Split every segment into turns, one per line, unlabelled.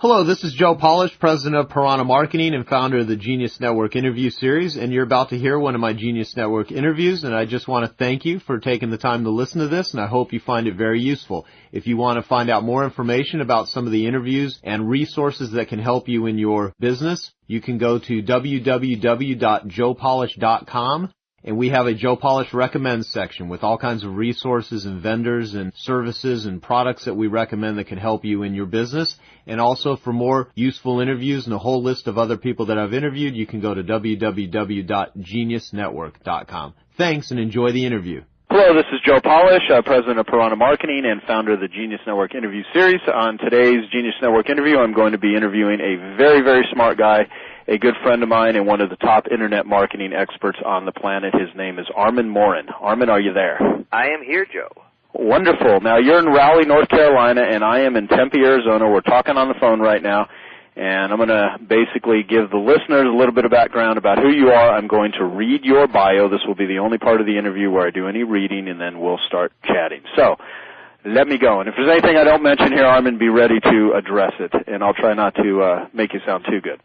Hello, this is Joe Polish, president of Piranha Marketing and founder of the Genius Network interview series, and you're about to hear one of my Genius Network interviews, and I just want to thank you for taking the time to listen to this, and I hope you find it very useful. If you want to find out more information about some of the interviews and resources that can help you in your business, you can go to www.joepolish.com. And we have a Joe Polish Recommends section with all kinds of resources and vendors and services and products that we recommend that can help you in your business. And also for more useful interviews and a whole list of other people that I've interviewed, you can go to www.geniusnetwork.com. Thanks and enjoy the interview.
Hello, this is Joe Polish, president of Piranha Marketing and founder of the Genius Network interview series. On today's Genius Network interview, I'm going to be interviewing a very, very smart guy, a good friend of mine and one of the top internet marketing experts on the planet. His name is Arman Morin. Arman, are you there?
I am here, Joe.
Wonderful. Now, you're in Raleigh, North Carolina, and I am in Tempe, Arizona. We're talking on the phone right now, and I'm going to basically give the listeners a little bit of background about who you are. I'm going to read your bio. This will be the only part of the interview where I do any reading, and then we'll start chatting. So, let me go. And if there's anything I don't mention here, Arman, be ready to address it, and I'll try not to make you sound too good.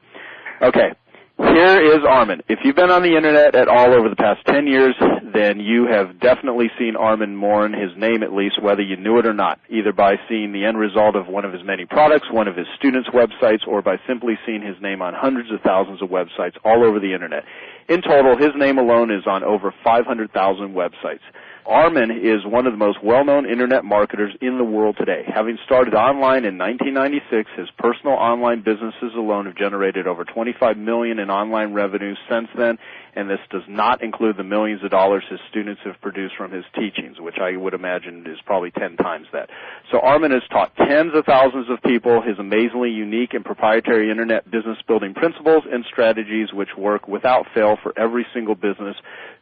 Okay, here is Arman. If you've been on the Internet at all over the past 10 years, then you have definitely seen Arman Morin, his name at least, whether you knew it or not, either by seeing the end result of one of his many products, one of his students' websites, or by simply seeing his name on hundreds of thousands of websites all over the Internet. In total, his name alone is on over 500,000 websites. Arman is one of the most well-known Internet marketers in the world today. Having started online in 1996, his personal online businesses alone have generated over $25 million in online revenue since then, and this does not include the millions of dollars his students have produced from his teachings, which I would imagine is probably 10 times that. So Arman has taught tens of thousands of people his amazingly unique and proprietary Internet business building principles and strategies which work without fail for every single business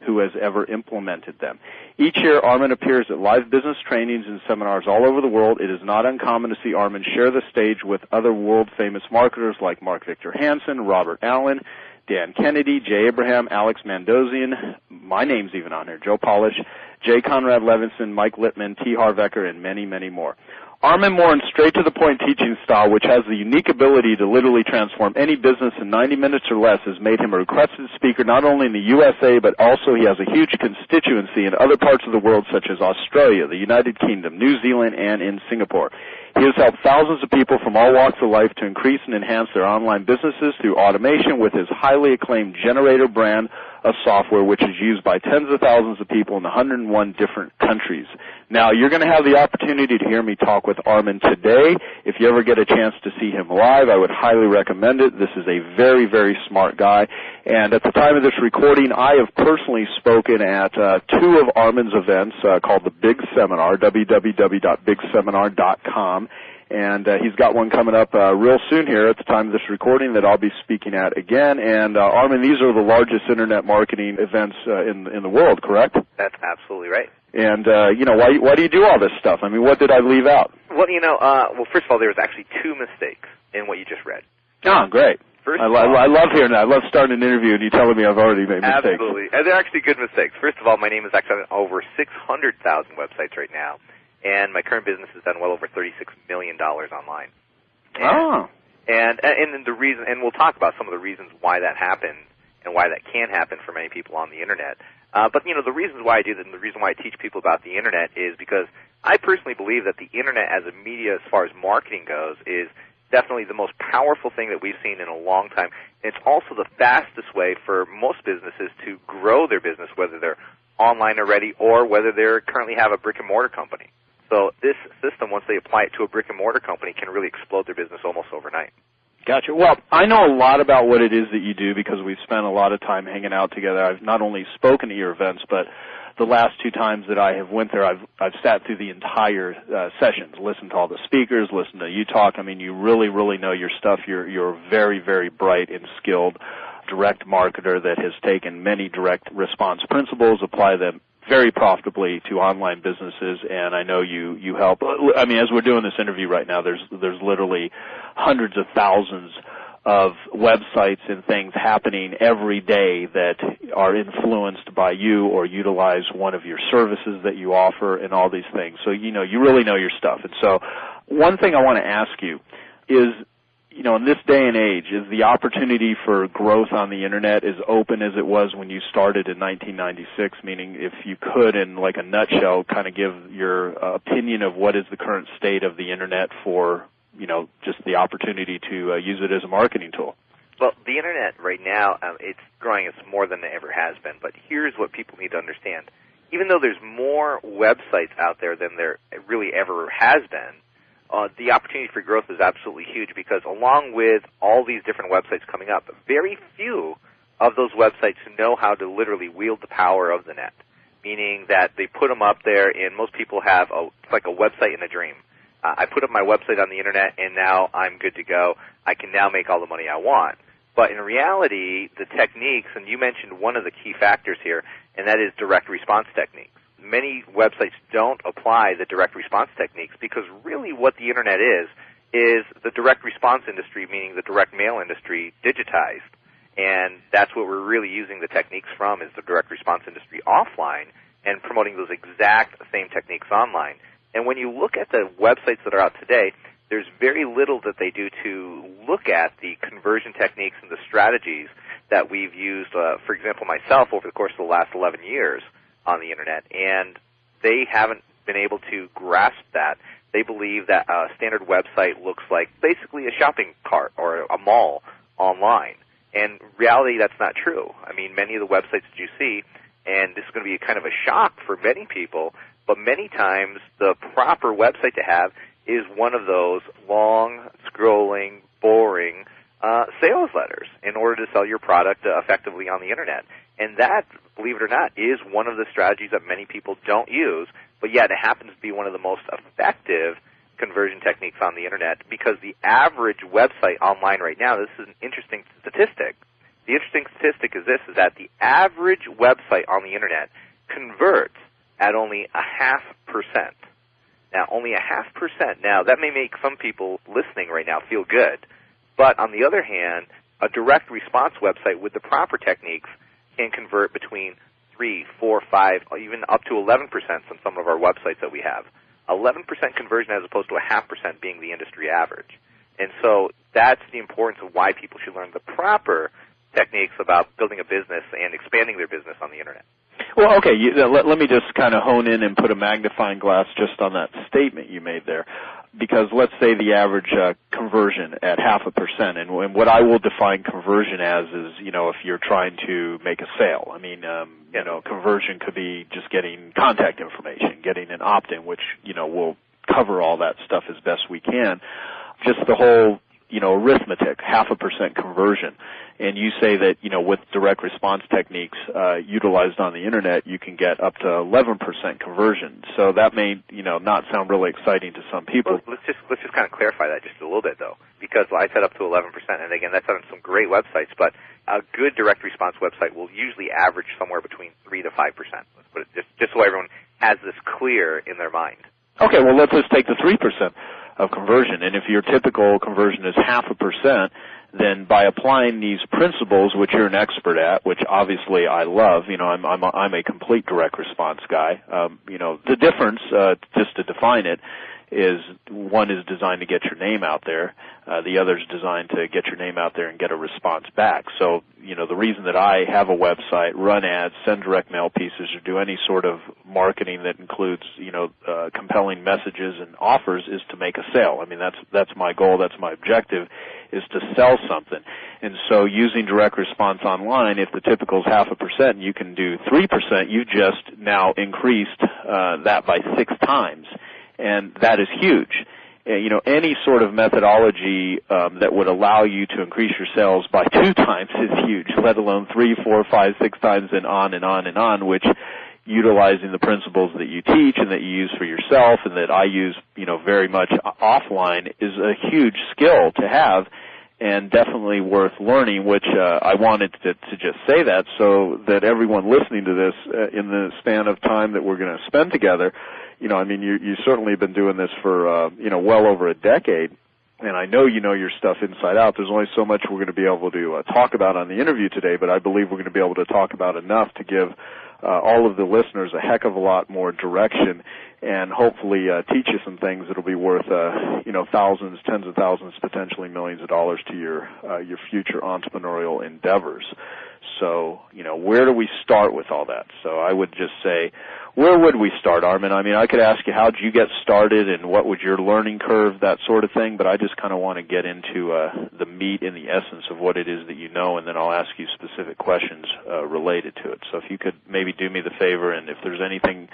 who has ever implemented them. Each year, Arman appears at live business trainings and seminars all over the world. It is not uncommon to see Arman share the stage with other world-famous marketers like Mark Victor Hansen, Robert Allen, Dan Kennedy, Jay Abraham, Alex Mandossian, my name's even on here, Joe Polish, J. Conrad Levinson, Mike Littman, T. Harvecker, and many, many more. Arman Morin's straight-to-the-point teaching style, which has the unique ability to literally transform any business in 90 minutes or less, has made him a requested speaker not only in the USA, but also he has a huge constituency in other parts of the world, such as Australia, the United Kingdom, New Zealand, and in Singapore. He has helped thousands of people from all walks of life to increase and enhance their online businesses through automation with his highly acclaimed Generator brand of software, which is used by tens of thousands of people in 101 different countries. Now, you're going to have the opportunity to hear me talk with Arman today. If you ever get a chance to see him live, I would highly recommend it. This is a very, very smart guy. And at the time of this recording, I have personally spoken at two of Arman's events called the Big Seminar, www.bigseminar.com. And he's got one coming up real soon here at the time of this recording that I'll be speaking at again. And Arman, these are the largest Internet marketing events in the world, correct?
That's absolutely right.
And, why do you do all this stuff? I mean, what did I leave out?
Well, first of all, there was actually two mistakes in what you just read.
Oh, great. I love hearing that. I love starting an interview and you telling me I've already made mistakes.
Absolutely. And they're actually good mistakes. First of all, my name is actually on over 600,000 websites right now. And my current business has done well over $36 million online. And the reason, and we'll talk about some of the reasons why that happened and why that can happen for many people on the Internet. But the reasons why I do that and the reason why I teach people about the Internet is because I personally believe that the Internet as a media as far as marketing goes is definitely the most powerful thing that we've seen in a long time. It's also the fastest way for most businesses to grow their business, whether they're online already or whether they currently have a brick-and-mortar company. So this system, once they apply it to a brick-and-mortar company, can really explode their business almost overnight.
Gotcha. Well, I know a lot about what it is that you do because we've spent a lot of time hanging out together. I've not only spoken at your events, but the last two times that I have went there, I've sat through the entire sessions, listened to all the speakers, listened to you talk. I mean, you really, really know your stuff. You're very, very bright and skilled direct marketer that has taken many direct response principles, apply them very profitably to online businesses, and I know you help. I mean, as we're doing this interview right now, there's literally hundreds of thousands of websites and things happening every day that are influenced by you or utilize one of your services that you offer and all these things. So, you really know your stuff. And so one thing I want to ask you is, in this day and age, is the opportunity for growth on the Internet as open as it was when you started in 1996? Meaning, if you could, in like a nutshell, kind of give your opinion of what is the current state of the Internet for, just the opportunity to use it as a marketing tool.
Well, the Internet right now, it's growing. It's more than it ever has been. But here's what people need to understand. Even though there's more websites out there than there really ever has been, the opportunity for growth is absolutely huge, because along with all these different websites coming up, very few of those websites know how to literally wield the power of the net, meaning that they put them up there, and most people have it's like a website in a dream. I put up my website on the Internet, and now I'm good to go. I can now make all the money I want. But in reality, the techniques, and you mentioned one of the key factors here, and that is direct response techniques. Many websites don't apply the direct response techniques, because really what the Internet is the direct response industry, meaning the direct mail industry, digitized. And that's what we're really using the techniques from, is the direct response industry offline, and promoting those exact same techniques online. And when you look at the websites that are out today, there's very little that they do to look at the conversion techniques and the strategies that we've used, for example, myself, over the course of the last 11 years on the Internet, and they haven't been able to grasp that. They believe that a standard website looks like basically a shopping cart or a mall online. And in reality, that's not true. I mean, many of the websites that you see, and this is going to be kind of a shock for many people, but many times the proper website to have is one of those long, scrolling, boring sales letters in order to sell your product effectively on the Internet. And that, believe it or not, is one of the strategies that many people don't use, but yet it happens to be one of the most effective conversion techniques on the Internet, because the average website online right now, this is an interesting statistic. The interesting statistic is this, is that the average website on the Internet converts at only 0.5%. Now, only 0.5%. Now, that may make some people listening right now feel good, but on the other hand, a direct response website with the proper techniques can convert between 3, 4, 5, even up to 11% on some of our websites that we have. 11% conversion as opposed to 0.5% being the industry average. And so that's the importance of why people should learn the proper techniques about building a business and expanding their business on the Internet.
Well, okay, let me just kind of hone in and put a magnifying glass just on that statement you made there. Because let's say the average conversion at 0.5%, and what I will define conversion as is, if you're trying to make a sale. I mean, conversion could be just getting contact information, getting an opt-in, which, we'll cover all that stuff as best we can. Just the whole, arithmetic, 0.5% conversion. And you say that, with direct response techniques utilized on the Internet, you can get up to 11% conversion. So that may, not sound really exciting to some people.
Well, let's just kind of clarify that just a little bit, though, because I said up to 11%, and again, that's on some great websites, but a good direct response website will usually average somewhere between 3 to 5%. Let's put it just so everyone has this clear in their mind.
Okay, well, let's just take the 3% of conversion, and if your typical conversion is 0.5%, then by applying these principles, which you're an expert at, which obviously I love, I'm a complete direct response guy. The difference, just to define it, is one is designed to get your name out there. The other is designed to get your name out there and get a response back. So, the reason that I have a website, run ads, send direct mail pieces, or do any sort of marketing that includes, compelling messages and offers is to make a sale. I mean, that's my goal, that's my objective, is to sell something. And so using direct response online, if the typical is 0.5% and you can do 3%, you just now increased that by 6 times. And that is huge. Any sort of methodology that would allow you to increase your sales by 2 times is huge, let alone 3, 4, 5, 6 times, and on and on and on, which, utilizing the principles that you teach and that you use for yourself and that I use, very much offline, is a huge skill to have and definitely worth learning, which I wanted to just say that so that everyone listening to this in the span of time that we're going to spend together, you certainly have been doing this for, well over a decade, and I know you know your stuff inside out. There's only so much we're going to be able to talk about on the interview today, but I believe we're going to be able to talk about enough to give all of the listeners a heck of a lot more direction and hopefully teach you some things that'll be worth thousands, tens of thousands, potentially millions of dollars to your future entrepreneurial endeavors. So, where do we start with all that? So I would just say, where would we start, Arman? I mean, I could ask you, how did you get started and what was your learning curve, that sort of thing, but I just kind of want to get into the meat and the essence of what it is that you know, and then I'll ask you specific questions related to it. So if you could maybe do me the favor, and if there's anything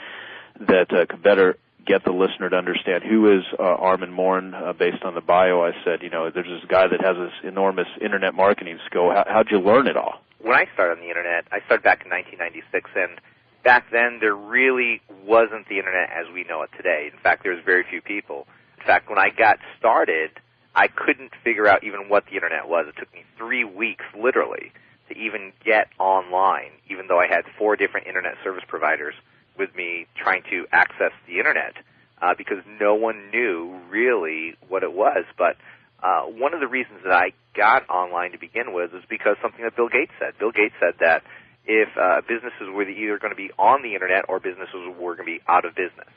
that could better get the listener to understand who is Arman Morin, based on the bio I said, there's this guy that has this enormous internet marketing skill. How'd you learn it all?
When I started on the internet, I started back in 1996, and back then there really wasn't the internet as we know it today. In fact, there was very few people. In fact, when I got started, I couldn't figure out even what the internet was. It took me 3 weeks, literally, to even get online, even though I had 4 different internet service providers with me trying to access the internet, because no one knew really what it was. But one of the reasons that I got online to begin with is because something that Bill Gates said. Bill Gates said that if businesses were either going to be on the internet or businesses were going to be out of business.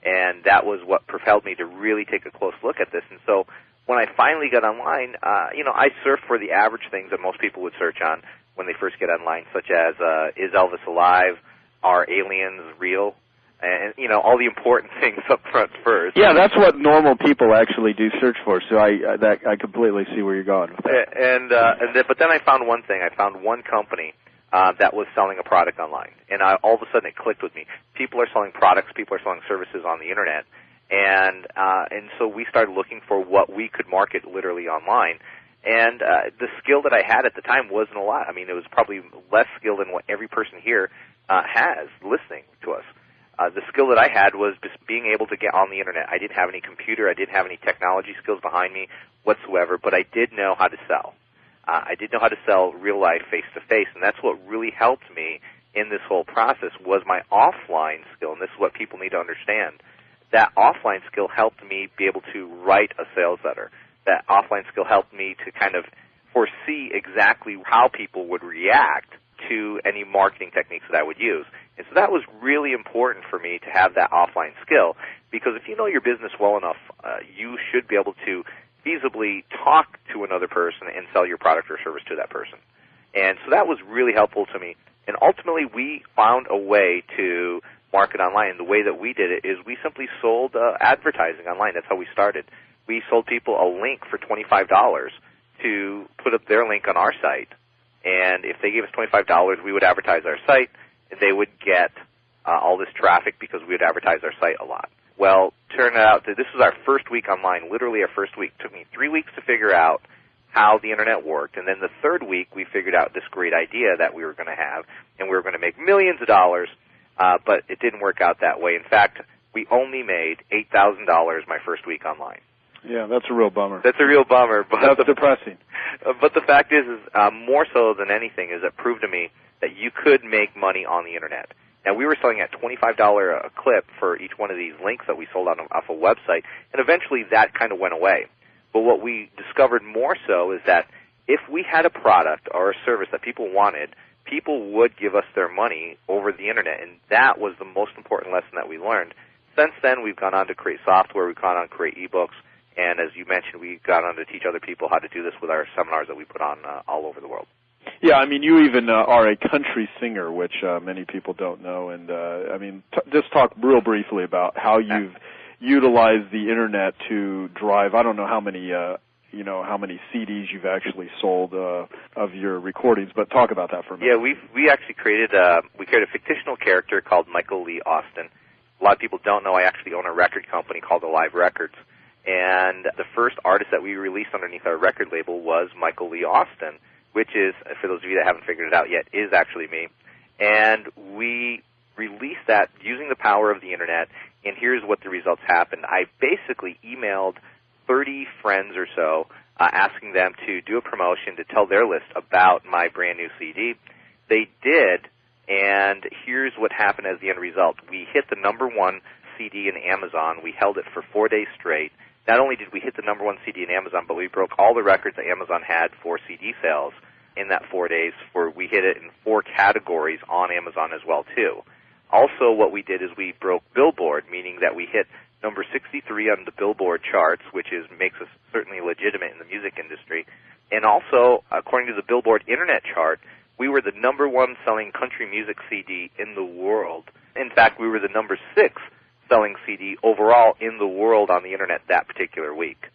And that was what propelled me to really take a close look at this. And so when I finally got online, I surfed for the average things that most people would search on when they first get online, such as, is Elvis alive? Are aliens real? And, all the important things up front first.
Yeah, that's what normal people actually do search for, so I completely see where you're going with that.
But then I found one thing. I found one company that was selling a product online, and all of a sudden it clicked with me. People are selling products, people are selling services on the internet, and so we started looking for what we could market literally online. And the skill that I had at the time wasn't a lot. I mean, it was probably less skill than what every person here has listening to us. The skill that I had was just being able to get on the internet. I didn't have any computer. I didn't have any technology skills behind me whatsoever, but I did know how to sell. I did know how to sell real life, face-to-face, and that's what really helped me in this whole process was my offline skill, and this is what people need to understand. That offline skill helped me be able to write a sales letter. That offline skill helped me to kind of foresee exactly how people would react to any marketing techniques that I would use. And so that was really important for me to have that offline skill, because if you know your business well enough, you should be able to feasibly talk to another person and sell your product or service to that person. And so that was really helpful to me. And ultimately, we found a way to market online. And the way that we did it is we simply sold advertising online. That's how we started. We sold people a link for $25 to put up their link on our site. And if they gave us $25, we would advertise our site, and they would get all this traffic because we would advertise our site a lot. Well, turned out that this was our first week online, literally our first week. It took me 3 weeks to figure out how the internet worked, and then the third week we figured out this great idea that we were going to have, and we were going to make millions of dollars, but it didn't work out that way. In fact, we only made $8,000 my first week online.
Yeah, that's a real bummer.
That's a real bummer. But
that's depressing.
But the fact is more so than anything, is it proved to me that you could make money on the internet. Now, we were selling at $25 a clip for each one of these links that we sold off a website, and eventually that kind of went away. But what we discovered more so is that if we had a product or a service that people wanted, people would give us their money over the internet, and that was the most important lesson that we learned. Since then, we've gone on to create software, we've gone on to create ebooks, and as you mentioned, we've gone on to teach other people how to do this with our seminars that we put on all over the world.
Yeah, I mean, you even are a country singer, which many people don't know. And, just talk real briefly about how you've utilized the internet to drive, I don't know how many CDs you've actually sold of your recordings, but talk about that for a minute.
Yeah, we actually created a fictional character called Michael Lee Austin. A lot of people don't know I actually own a record company called Alive Records. And the first artist that we released underneath our record label was Michael Lee Austin, which is, for those of you that haven't figured it out yet, is actually me. And we released that using the power of the internet, and here's what the results happened. I basically emailed 30 friends or so, asking them to do a promotion to tell their list about my brand new CD. They did, and here's what happened as the end result. We hit the #1 CD in Amazon. We held it for 4 days straight. Not only did we hit the #1 CD in Amazon, but we broke all the records that Amazon had for CD sales. in that 4 days. We hit it in 4 categories on Amazon as well, too. Also, what we did is we broke Billboard, meaning that we hit number 63 on the Billboard charts, which makes us certainly legitimate in the music industry. And also, according to the Billboard Internet chart, we were the number 1 selling country music CD in the world. In fact, we were the number 6 selling CD overall in the world on the Internet that particular week.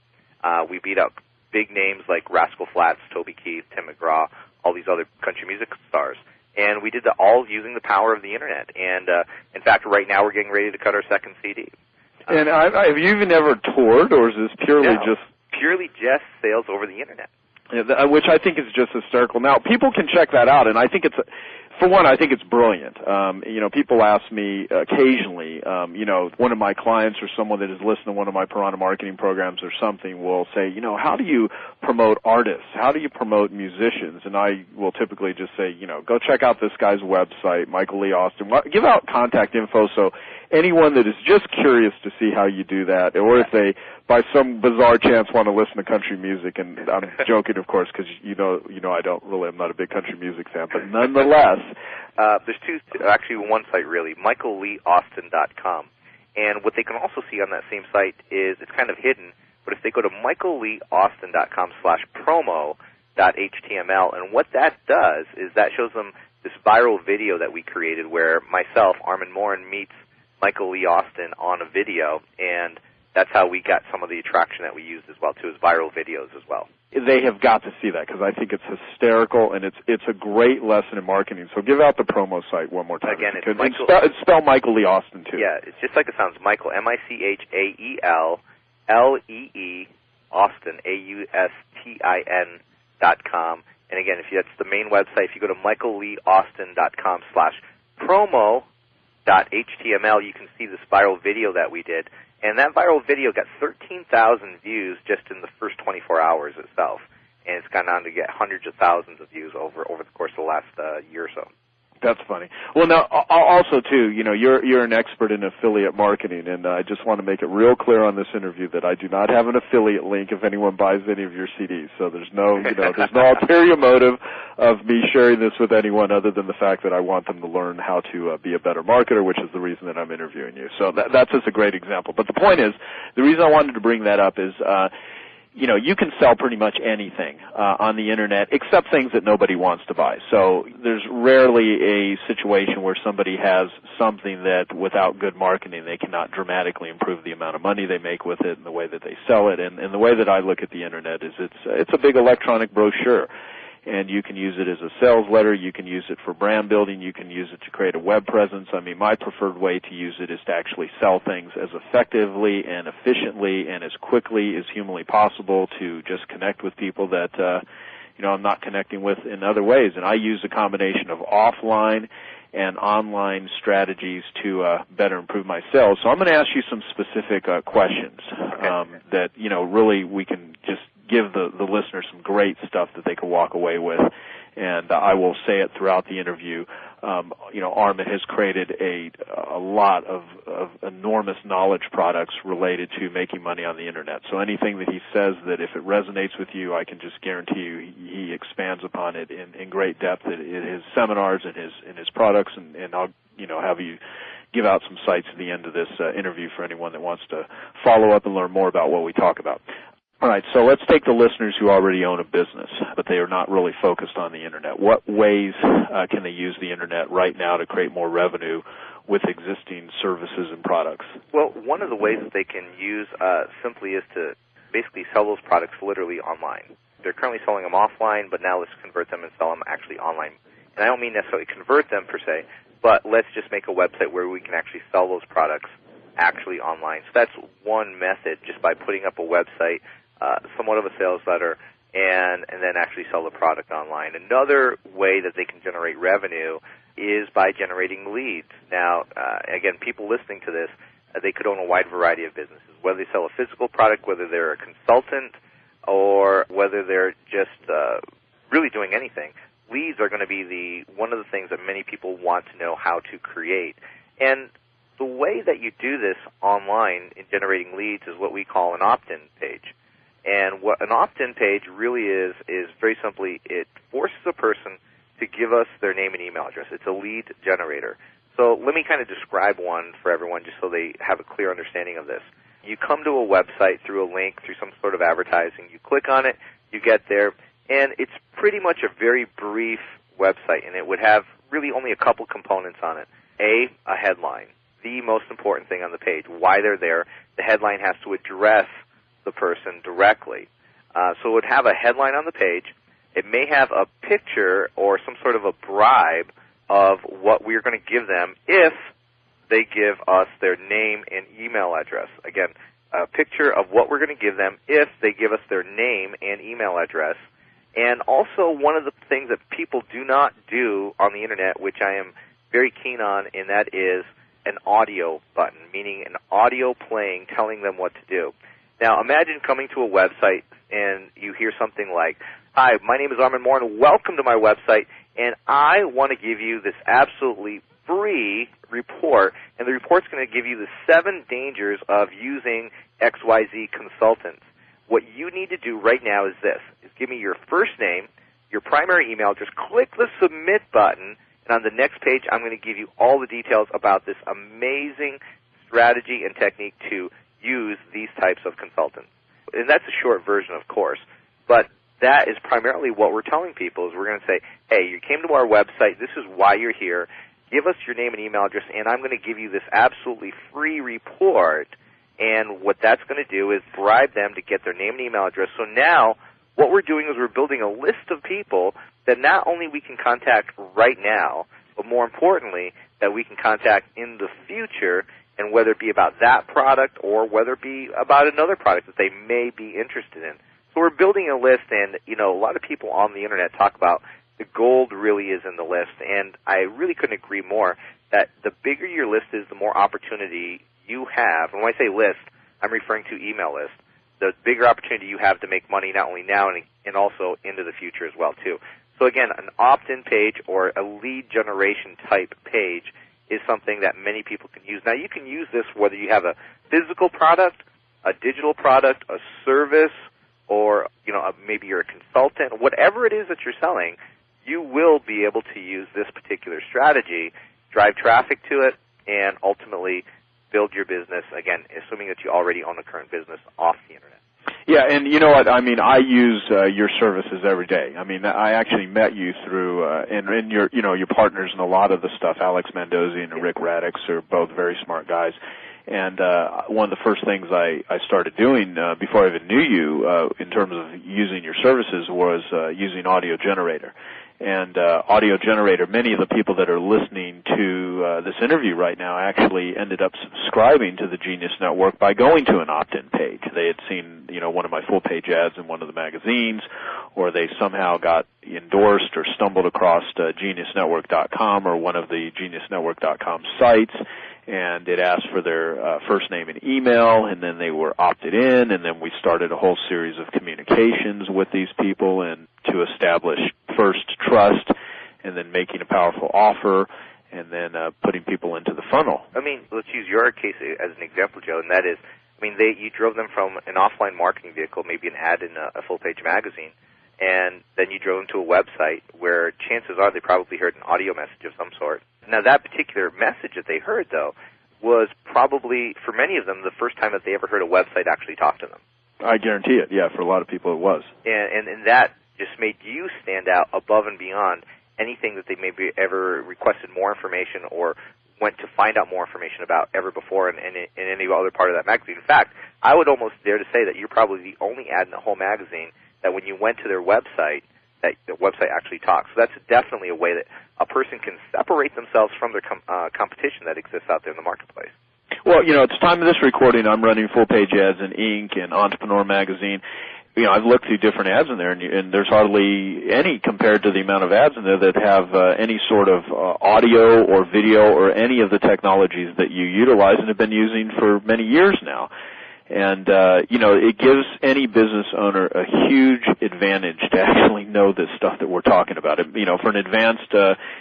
We beat out big names like Rascal Flatts, Toby Keith, Tim McGraw, all these other country music stars. And we did that all using the power of the Internet. And, in fact, right now we're getting ready to cut our second CD.
And have you even ever toured, or is this purely
purely just sales over the Internet?
Yeah, which I think is just hysterical. Now, people can check that out, and I think for one, I think it's brilliant. People ask me occasionally, one of my clients or someone that has listened to one of my Piranha marketing programs or something will say, how do you promote artists? How do you promote musicians? And I will typically just say, go check out this guy's website, Michael Lee Austin. Give out contact info so anyone that is just curious to see how you do that, or if they, by some bizarre chance, want to listen to country music, and I'm joking, of course, because I'm not a big country music fan, but nonetheless.
There's one site really, michaelleeaustin.com. And what they can also see on that same site is, it's kind of hidden, but if they go to michaelleeaustin.com/promo.html, and what that does is that shows them this viral video that we created where myself, Arman Morin, meets Michael Lee Austin on a video, and that's how we got some of the attraction that we used as well, too, is viral videos as well.
They have got to see that, because I think it's hysterical, and it's a great lesson in marketing. So give out the promo site one more time.
Again, it's
Michael. Spell Michael Lee Austin, too.
Yeah, it's just like it sounds. Michael, MichaelLee Austin, AUSTIN.com. And again, that's the main website. If you go to michaelleeaustin.com/promo.html, you can see this viral video that we did. And that viral video got 13,000 views just in the first 24 hours itself. And it's gone on to get hundreds of thousands of views over the course of the last year or so.
That's funny. Well, now, also, too, you're an expert in affiliate marketing, and I just want to make it real clear on this interview that I do not have an affiliate link if anyone buys any of your CDs. So there's no ulterior motive of me sharing this with anyone other than the fact that I want them to learn how to be a better marketer, which is the reason that I'm interviewing you. So that's just a great example. But the point is, the reason I wanted to bring that up is, you can sell pretty much anything on the Internet except things that nobody wants to buy. So there's rarely a situation where somebody has something that without good marketing they cannot dramatically improve the amount of money they make with it and the way that they sell it. And the way that I look at the Internet is it's a big electronic brochure. And you can use it as a sales letter, you can use it for brand building, you can use it to create a web presence. I mean, my preferred way to use it is to actually sell things as effectively and efficiently and as quickly as humanly possible, to just connect with people that, I'm not connecting with in other ways. And I use a combination of offline and online strategies to better improve my sales. So I'm going to ask you some specific questions that, really we can just give the listeners some great stuff that they can walk away with. And I will say it throughout the interview. Armand has created a lot of enormous knowledge products related to making money on the Internet. So anything that he says that if it resonates with you, I can just guarantee you he expands upon it in great depth in his seminars and his products. And I'll have you give out some sites at the end of this interview for anyone that wants to follow up and learn more about what we talk about. All right, so let's take the listeners who already own a business, but they are not really focused on the Internet. What ways can they use the Internet right now to create more revenue with existing services and products? Well,
one of the ways that they can use simply is to basically sell those products literally online. They're currently selling them offline, but now let's convert them and sell them actually online. And I don't mean necessarily convert them per se, but let's just make a website where we can actually sell those products actually online. So that's one method, just by putting up a website, somewhat of a sales letter, and then actually sell the product online. Another way that they can generate revenue is by generating leads. Now, again, people listening to this, they could own a wide variety of businesses, whether they sell a physical product, whether they're a consultant, or whether they're just really doing anything. Leads are going to be one of the things that many people want to know how to create. And the way that you do this online in generating leads is what we call an opt-in page. And what an opt-in page really is very simply, it forces a person to give us their name and email address. It's a lead generator. So let me kind of describe one for everyone just so they have a clear understanding of this. You come to a website through a link, through some sort of advertising. You click on it, you get there, and it's pretty much a very brief website, and it would have really only a couple components on it. A headline, the most important thing on the page, why they're there. The headline has to address the person directly. So it would have a headline on the page. It may have a picture or some sort of a bribe of what we're going to give them if they give us their name and email address. Again, a picture of what we're going to give them if they give us their name and email address. And also one of the things that people do not do on the Internet, which I am very keen on, and that is an audio button, meaning an audio playing telling them what to do. Now, imagine coming to a website and you hear something like, "Hi, my name is Armand Morin. Welcome to my website, and I want to give you this absolutely free report, and the report's going to give you the 7 dangers of using XYZ consultants. What you need to do right now is this, is give me your first name, your primary email address, click the submit button, and on the next page I'm going to give you all the details about this amazing strategy and technique to use these types of consultants." And that's a short version, of course, but that is primarily what we're telling people is we're going to say, hey, you came to our website, this is why you're here, give us your name and email address, and I'm going to give you this absolutely free report. And what that's going to do is bribe them to get their name and email address. So now what we're doing is we're building a list of people that not only we can contact right now, but more importantly, that we can contact in the future, and whether it be about that product or whether it be about another product that they may be interested in. So we're building a list, and, you know, a lot of people on the Internet talk about the gold really is in the list, and I really couldn't agree more that the bigger your list is, the more opportunity you have. And when I say list, I'm referring to email list. The bigger opportunity you have to make money not only now and also into the future as well, too. So, again, an opt-in page or a lead generation type page is something that many people can use. Now, you can use this whether you have a physical product, a digital product, a service, or, you know, maybe you're a consultant. Whatever it is that you're selling, you will be able to use this particular strategy, drive traffic to it, and ultimately build your business, again, assuming that you already own a current business off the Internet.
Yeah, and you know what? I mean, I use your services every day. I mean, I actually met you through and your, you know, your partners in a lot of the stuff. Alex Mendoza and Rick Radix are both very smart guys. And one of the first things I started doing before I even knew you in terms of using your services was using Audio Generator. And Audio Generator, many of the people that are listening to this interview right now actually ended up subscribing to the Genius Network by going to an opt-in page. They had seen, you know, one of my full-page ads in one of the magazines, or they somehow got endorsed or stumbled across geniusnetwork.com or one of the geniusnetwork.com sites, and it asked for their first name and email, and then they were opted in, and then we started a whole series of communications with these people and to establish first trust, and then making a powerful offer, and then putting people into the funnel.
I mean, let's use your case as an example, Joe, and that is, I mean, you drove them from an offline marketing vehicle, maybe an ad in a full-page magazine, and then you drove them to a website where chances are they probably heard an audio message of some sort. Now, that particular message that they heard, though, was probably, for many of them, the first time that they ever heard a website actually talk to them.
I guarantee it. Yeah, for a lot of people it was.
And that just made you stand out above and beyond anything that they maybe ever requested more information or went to find out more information about ever before in any other part of that magazine. In fact, I would almost dare to say that you're probably the only ad in the whole magazine that when you went to their website, that the website actually talks. So that's definitely a way that a person can separate themselves from their competition that exists out there in the marketplace.
Well, you know, at the time of this recording, I'm running full-page ads in Inc. and Entrepreneur Magazine. You know, I've looked through different ads in there, and there's hardly any compared to the amount of ads in there that have any sort of audio or video or any of the technologies that you utilize and have been using for many years now. And, you know, it gives any business owner a huge advantage to actually know this stuff that we're talking about. You know, for an advanced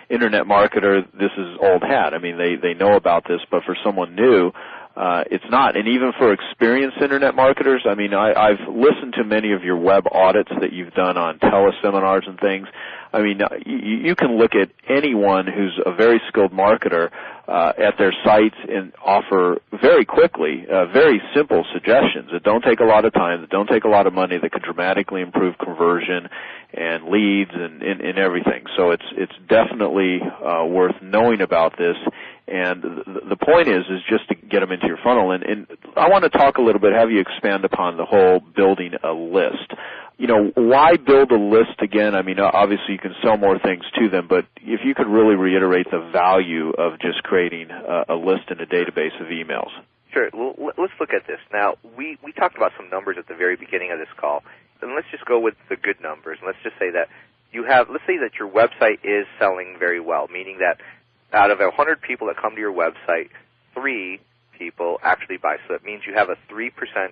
Internet marketer, this is old hat. I mean, they know about this, but for someone new, it's not. And even for experienced internet marketers, I mean, I've listened to many of your web audits that you've done on teleseminars and things. I mean, you can look at anyone who's a very skilled marketer at their sites and offer very quickly very simple suggestions that don't take a lot of time, that don't take a lot of money, that could dramatically improve conversion and leads and everything. So it's definitely worth knowing about this. And the point is just to get them into your funnel. And I want to talk a little bit, have you expand upon the whole building a list. You know, why build a list again? I mean, obviously you can sell more things to them, but if you could really reiterate the value of just creating a list in a database of emails.
Sure. Well, let's look at this. Now, we talked about some numbers at the very beginning of this call, and let's just go with the good numbers. And let's just say that let's say that your website is selling very well, meaning that out of 100 people that come to your website, 3 people actually buy. So it means you have a 3%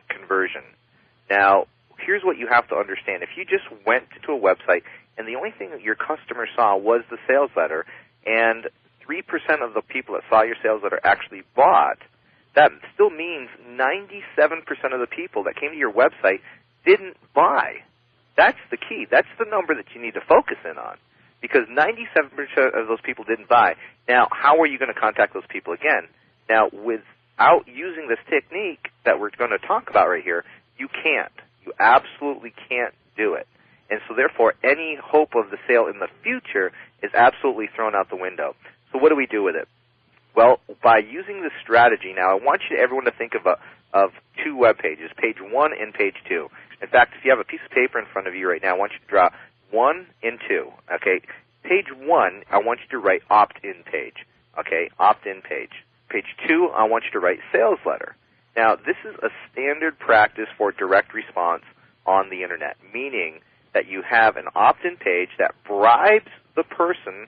conversion. Now, here's what you have to understand. If you just went to a website and the only thing that your customer saw was the sales letter, and 3% of the people that saw your sales letter actually bought, that still means 97% of the people that came to your website didn't buy. That's the key. That's the number that you need to focus in on, because 97% of those people didn't buy. Now, how are you going to contact those people again? Now, without using this technique that we're going to talk about right here, you can't. You absolutely can't do it. And so, therefore, any hope of the sale in the future is absolutely thrown out the window. So what do we do with it? Well, by using this strategy, now I want everyone to think of 2 web pages, page 1 and page 2. In fact, if you have a piece of paper in front of you right now, I want you to draw 1 and 2. Okay, page 1, I want you to write opt-in page. Okay, opt-in page. Page 2, I want you to write sales letter. Now, this is a standard practice for direct response on the Internet, meaning that you have an opt-in page that bribes the person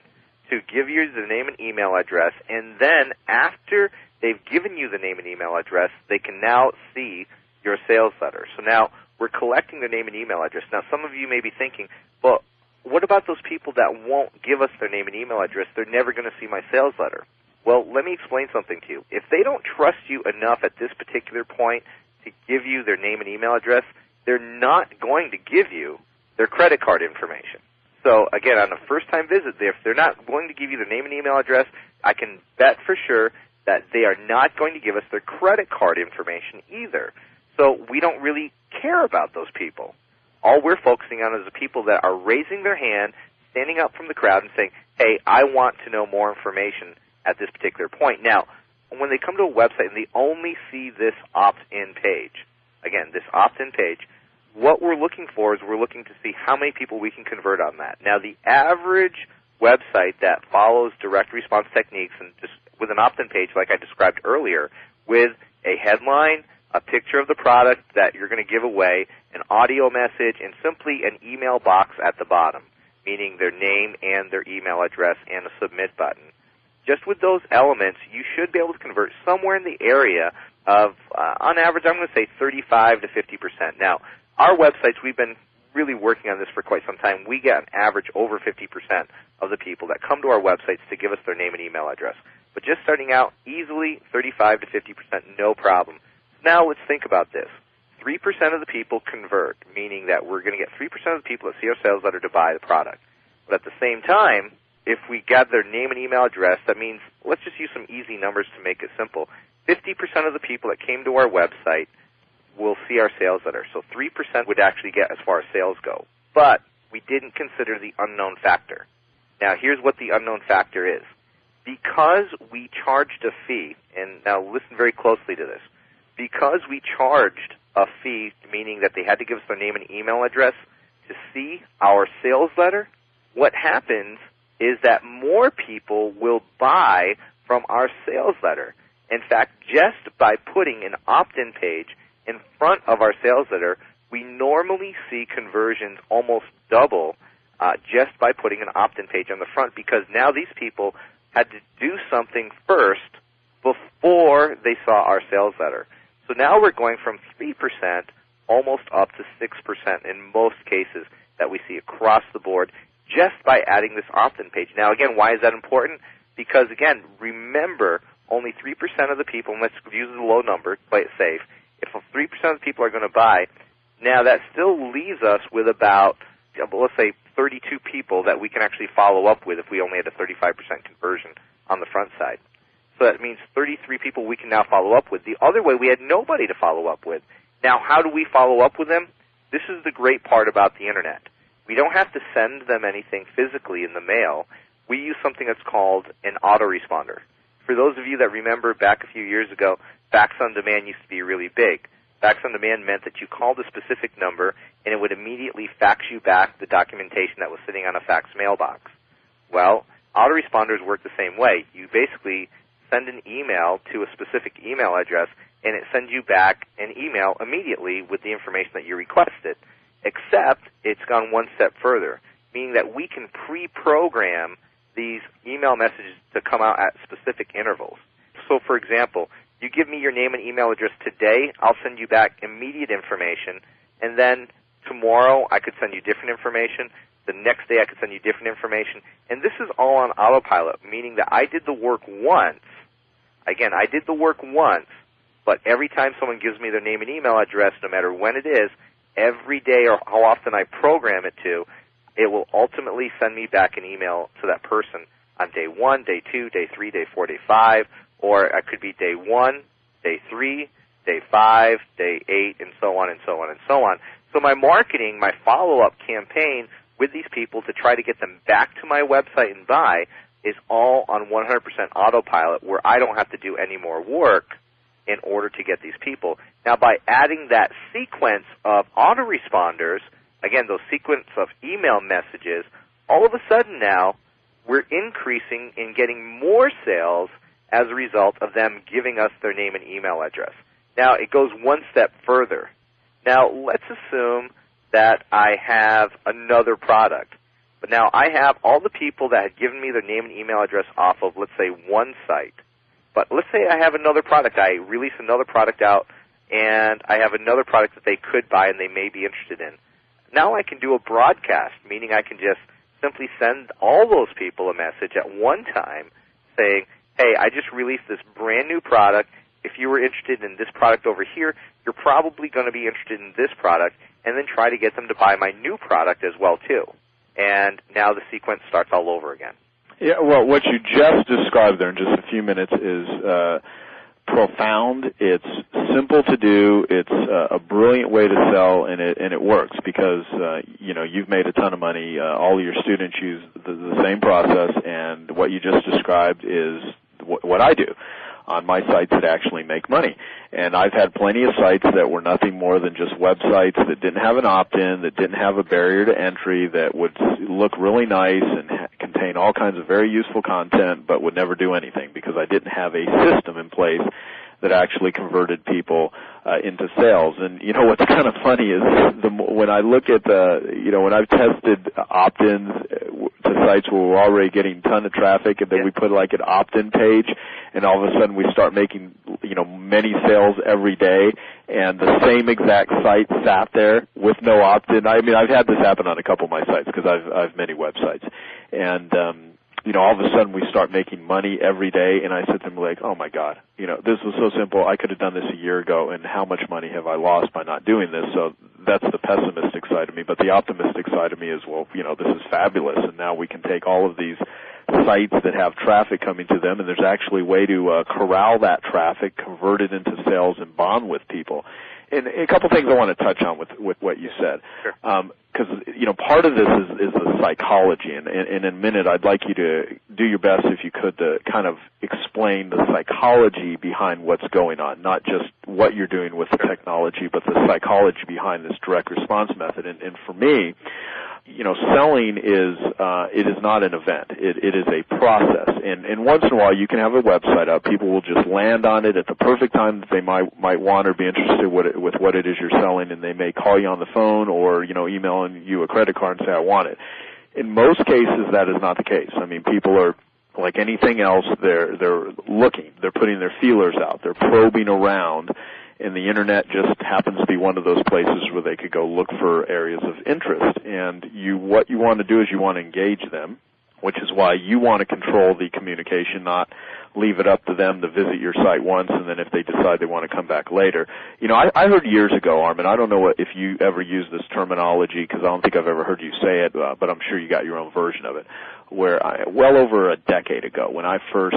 to give you the name and email address, and then after they've given you the name and email address, they can now see your sales letter. So now we're collecting their name and email address. Now, some of you may be thinking, well, what about those people that won't give us their name and email address? They're never going to see my sales letter. Well, let me explain something to you. If they don't trust you enough at this particular point to give you their name and email address, they're not going to give you their credit card information. So, again, on a first-time visit, if they're not going to give you their name and email address, I can bet for sure that they are not going to give us their credit card information either. So we don't really care about those people. All we're focusing on is the people that are raising their hand, standing up from the crowd and saying, hey, I want to know more information at this particular point. Now, when they come to a website and they only see this opt-in page, again, this opt-in page, what we're looking for is we're looking to see how many people we can convert on that. Now, the average website that follows direct response techniques and just with an opt-in page like I described earlier, with a headline, a picture of the product that you're going to give away, an audio message, and simply an email box at the bottom, meaning their name and their email address and a submit button. Just with those elements, you should be able to convert somewhere in the area of, on average, I'm going to say 35 to 50%. Now, our websites, we've been really working on this for quite some time. We get an average over 50% of the people that come to our websites to give us their name and email address. But just starting out, easily 35 to 50%, no problem. Now let's think about this. 3% of the people convert, meaning that we're going to get 3% of the people that see our sales letter to buy the product. But at the same time, if we got their name and email address, that means, let's just use some easy numbers to make it simple. 50% of the people that came to our website will see our sales letter. So 3% would actually get as far as sales go. But we didn't consider the unknown factor. Now, here's what the unknown factor is. Because we charged a fee, and now listen very closely to this, because we charged a fee, meaning that they had to give us their name and email address to see our sales letter, what happens is that more people will buy from our sales letter. In fact, just by putting an opt-in page in front of our sales letter, we normally see conversions almost double just by putting an opt-in page on the front, because now these people had to do something first before they saw our sales letter. So now we're going from 3% almost up to 6% in most cases that we see across the board just by adding this opt-in page. Now, again, why is that important? Because, again, remember, only 3% of the people, and let's use a low number, play it safe, if 3% of the people are going to buy, now that still leaves us with about, let's say, 32 people that we can actually follow up with if we only had a 35% conversion on the front side. So that means 33 people we can now follow up with. The other way, we had nobody to follow up with. Now, how do we follow up with them? This is the great part about the Internet. We don't have to send them anything physically in the mail. We use something that's called an autoresponder. For those of you that remember back a few years ago, fax on demand used to be really big. Fax on demand meant that you called a specific number and it would immediately fax you back the documentation that was sitting on a fax mailbox. Well, autoresponders work the same way. You basically send an email to a specific email address and it sends you back an email immediately with the information that you requested, except it's gone one step further, meaning that we can pre-program these email messages to come out at specific intervals. So, for example, you give me your name and email address today, I'll send you back immediate information, and then tomorrow I could send you different information. The next day I could send you different information. And this is all on autopilot, meaning that I did the work once. Again, I did the work once, but every time someone gives me their name and email address, no matter when it is, every day or how often I program it to, it will ultimately send me back an email to that person on day 1, day 2, day 3, day 4, day 5, or it could be day 1, day 3, day 5, day 8, and so on and so on and so on. So my marketing, my follow-up campaign with these people to try to get them back to my website and buy is all on 100% autopilot, where I don't have to do any more work in order to get these people. Now, by adding that sequence of autoresponders, again, those sequence of email messages, all of a sudden now we're increasing in getting more sales as a result of them giving us their name and email address. Now, it goes one step further. Now, let's assume that I have another product. But now I have all the people that had given me their name and email address off of, let's say, one site. But let's say I have another product. I release another product out, and I have another product that they could buy and they may be interested in. Now I can do a broadcast, meaning I can just simply send all those people a message at one time saying, hey, I just released this brand new product. If you were interested in this product over here, you're probably going to be interested in this product, and then try to get them to buy my new product as well, too. And now the sequence starts all over again.
Yeah, well, what you just described there in just a few minutes is profound. It's simple to do. It's a brilliant way to sell, and it works because you've made a ton of money. All of your students use the same process, and what you just described is what I do on my sites that actually make money. And I've had plenty of sites that were nothing more than just websites that didn't have an opt-in, that didn't have a barrier to entry, that would look really nice and contain all kinds of very useful content, but would never do anything because I didn't have a system in place that actually converted people into sales. And what's kind of funny is when I look at when I've tested opt-ins to sites where we're already getting a ton of traffic, and then we put like an opt-in page, and all of a sudden we start making many sales every day, and the same exact site sat there with no opt-in. I mean, I've had this happen on a couple of my sites because I've many websites, and all of a sudden we start making money every day, and I sit there and be like, oh my God, this was so simple. I could have done this a year ago, and how much money have I lost by not doing this? So that's the pessimistic side of me. But the optimistic side of me is, well, this is fabulous, and now we can take all of these sites that have traffic coming to them, and there's actually a way to corral that traffic, convert it into sales, and bond with people. And a couple things I want to touch on with what you said.
Sure.
Because, part of this is the psychology, and in a minute I'd like you to do your best, if you could, to kind of explain the psychology behind what's going on, not just what you're doing with the technology, but the psychology behind this direct response method. And for me, selling is not an event. It is a process. And once in a while you can have a website up. People will just land on it at the perfect time that they might want or be interested with what it is you're selling, and they may call you on the phone or, email you a credit card and say, I want it. In most cases, that is not the case. I mean, people are, like anything else, they're looking. They're putting their feelers out. They're probing around. And the Internet just happens to be one of those places where they could go look for areas of interest. And what you want to do is you want to engage them which is why you want to control the communication, not leave it up to them to visit your site once, and then if they decide they want to come back later. You know, I heard years ago, Arman, I don't know if you ever use this terminology, because I don't think I've ever heard you say it, but I'm sure you got your own version of it, where well over a decade ago, when I first,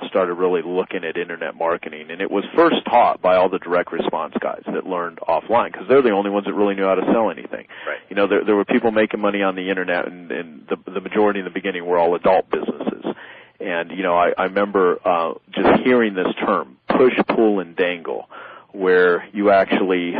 started really looking at Internet marketing, and it was first taught by all the direct response guys that learned offline, because they're the only ones that really knew how to sell anything.
Right.
You know, there were people making money on the Internet, and the majority in the beginning were all adult businesses. And, you know, I remember just hearing this term, push, pull, and dangle, where you actually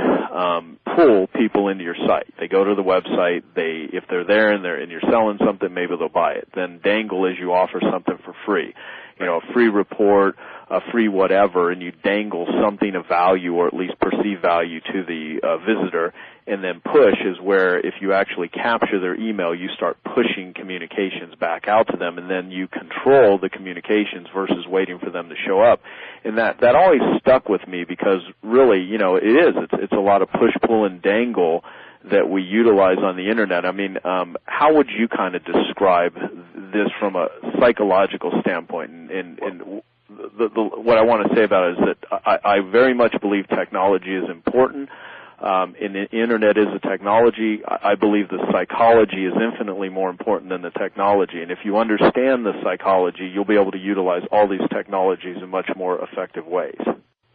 pull people into your site. They go to the website. If they're there and you're selling something, maybe they'll buy it. Then dangle is you offer something for free, you know, a free report, a free whatever, and you dangle something of value or at least perceived value to the visitor. And then push is where if you actually capture their email, you start pushing communications back out to them, and then you control the communications versus waiting for them to show up. And that always stuck with me, because really, you know, it's a lot of push, pull, and dangle that we utilize on the Internet. I mean, how would you kind of describe this from a psychological standpoint? And what I want to say about it is that I very much believe technology is important. And the Internet is a technology. I believe the psychology is infinitely more important than the technology. And if you understand the psychology, you'll be able to utilize all these technologies in much more effective ways.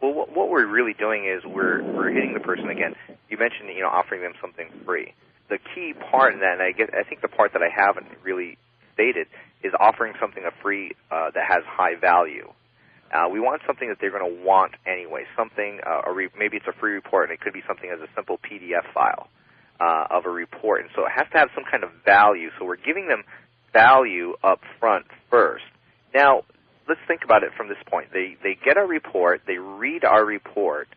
Well, what we're really doing is we're hitting the person again. You mentioned, you know, offering them something free. The key part in that, and I think the part that I haven't really stated, is offering something free that has high value. We want something that they're going to want anyway, something, maybe it's a free report, and it could be something as a simple PDF file of a report. And so it has to have some kind of value. So we're giving them value up front first. Now, let's think about it from this point. They get our report, they read our report,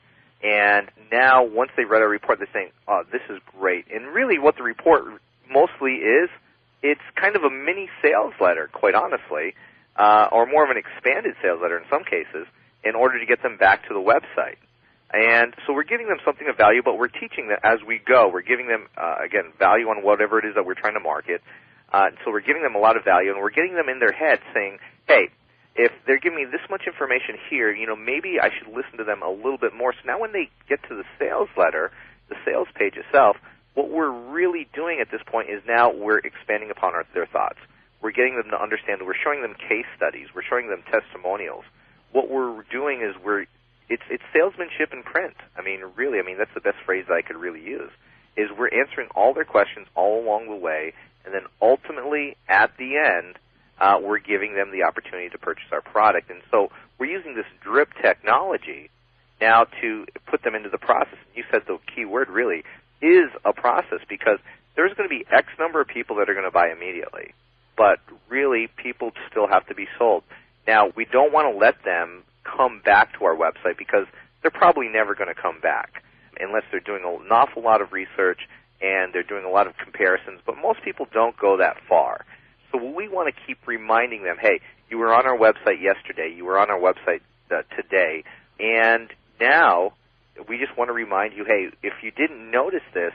and now once they read our report, they're saying, oh, this is great. And really what the report mostly is, it's kind of a mini sales letter, quite honestly, or more of an expanded sales letter in some cases, in order to get them back to the website. And so we're giving them something of value, but we're teaching them as we go. We're giving them, again, value on whatever it is that we're trying to market. So we're giving them a lot of value, and we're getting them in their head saying, hey, if they're giving me this much information here, you know, maybe I should listen to them a little bit more. So now when they get to the sales letter, the sales page itself, what we're really doing at this point is now we're expanding upon their thoughts. We're getting them to understand. We're showing them case studies. We're showing them testimonials. What we're doing is it's salesmanship in print. I mean, really, that's the best phrase that I could really use, is we're answering all their questions all along the way, and then ultimately at the end, we're giving them the opportunity to purchase our product. And so we're using this drip technology now to put them into the process. You said the key word really is a process, because there's going to be X number of people that are going to buy immediately. But really, people still have to be sold. Now, we don't want to let them come back to our website, because they're probably never going to come back unless they're doing an awful lot of research and they're doing a lot of comparisons. But most people don't go that far. So we want to keep reminding them, hey, you were on our website yesterday, you were on our website today, and now we just want to remind you, hey, if you didn't notice this,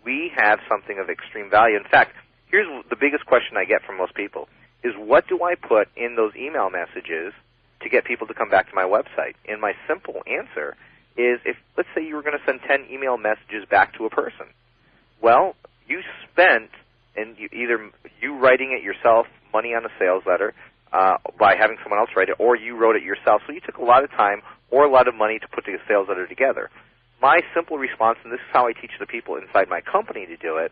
we have something of extreme value. In fact, here's the biggest question I get from most people, is what do I put in those email messages to get people to come back to my website? And my simple answer is, if let's say you were going to send 10 email messages back to a person, well, you spent, and either you writing it yourself, money on a sales letter, by having someone else write it, or you wrote it yourself. So you took a lot of time or a lot of money to put the sales letter together. My simple response, and this is how I teach the people inside my company to do it,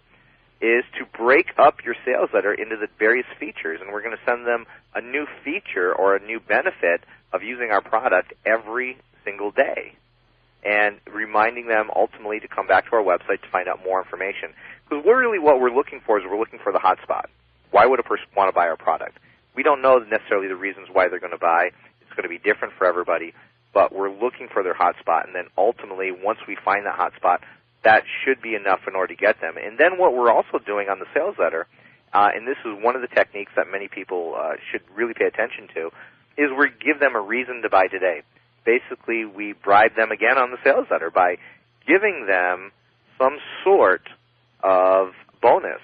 is to break up your sales letter into the various features, and we're going to send them a new feature or a new benefit of using our product every single day, and reminding them ultimately to come back to our website to find out more information. Because really what we're looking for is we're looking for the hot spot. Why would a person want to buy our product? We don't know necessarily the reasons why they're going to buy. It's going to be different for everybody, but we're looking for their hot spot, and then ultimately once we find that hot spot, that should be enough in order to get them. And then what we're also doing on the sales letter, and this is one of the techniques that many people should really pay attention to, is we give them a reason to buy today. Basically, we bribe them again on the sales letter by giving them some sort of bonus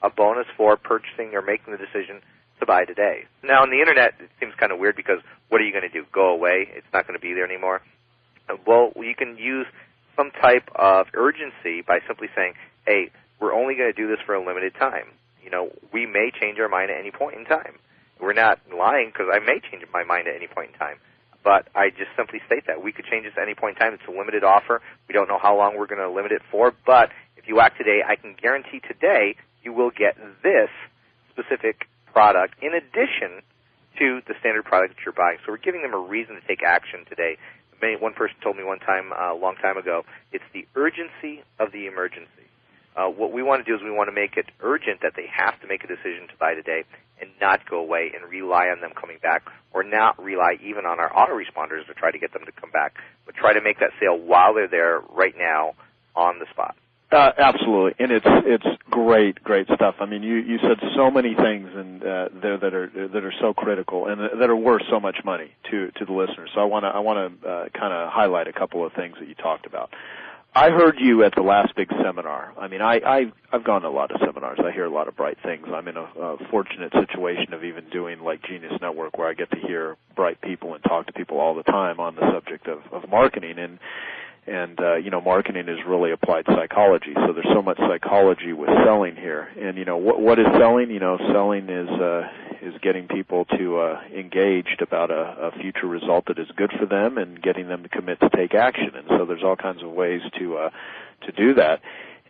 a bonus for purchasing or making the decision to buy today. Now, on the Internet, it seems kind of weird because what are you going to do? Go away? It's not going to be there anymore? Well, you can use some type of urgency by simply saying, hey, we're only going to do this for a limited time. You know, we may change our mind at any point in time. We're not lying because I may change my mind at any point in time. But I just simply state that. We could change this at any point in time. It's a limited offer. We don't know how long we're going to limit it for. But if you act today, I can guarantee today you will get this specific product in addition to the standard product that you're buying. So we're giving them a reason to take action today. One person told me one time, a long time ago, it's the urgency of the emergency. What we want to do is we want to make it urgent that they have to make a decision to buy today and not go away and rely on them coming back, or not rely even on our autoresponders to try to get them to come back, but try to make that sale while they're there right now on the spot.
Absolutely, and it's great stuff. I mean, you said so many things and there that are so critical and that are worth so much money to the listeners. So I want to kind of highlight a couple of things that you talked about. I heard you at the last big seminar. I mean, I've gone to a lot of seminars. I hear a lot of bright things. I'm in a fortunate situation of even doing like Genius Network, where I get to hear bright people and talk to people all the time on the subject of marketing. And you know, marketing is really applied psychology. So there's so much psychology with selling here. And you know, what is selling? You know, selling is getting people to engaged about a future result that is good for them and getting them to commit to take action. And so there's all kinds of ways to do that.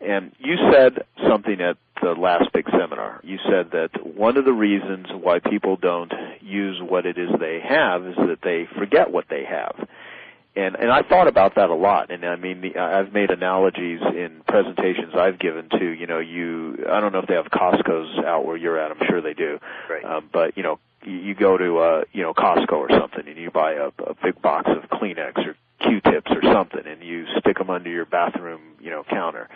And you said something at the last big seminar. You said that one of the reasons why people don't use what it is they have is that they forget what they have. And I thought about that a lot. And I mean, I've made analogies in presentations I've given to, you know, I don't know if they have Costco's out where you're at. I'm sure they do.
Right.
But, you know, you go to, you know, Costco or something and you buy a big box of Kleenex or Q-tips or something and you stick them under your bathroom, you know, counter.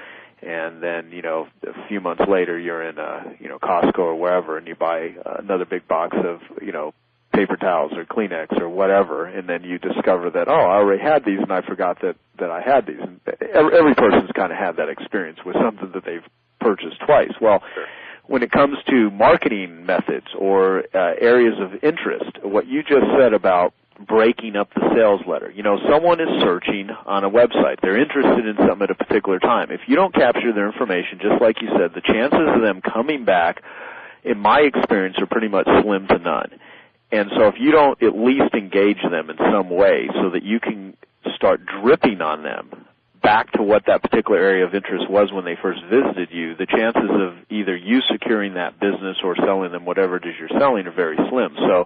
And then, you know, a few months later you're in, you know, Costco or wherever and you buy another big box of, you know, paper towels or Kleenex or whatever, and then you discover that, oh, I already had these and I forgot that I had these. And every person's kind of had that experience with something that they've purchased twice. Well,
sure.
When it comes to marketing methods or areas of interest, what you just said about breaking up the sales letter, you know, someone is searching on a website. They're interested in something at a particular time. If you don't capture their information, just like you said, the chances of them coming back, in my experience, are pretty much slim to none. And so if you don't at least engage them in some way so that you can start dripping on them back to what that particular area of interest was when they first visited you, the chances of either you securing that business or selling them whatever it is you're selling are very slim. So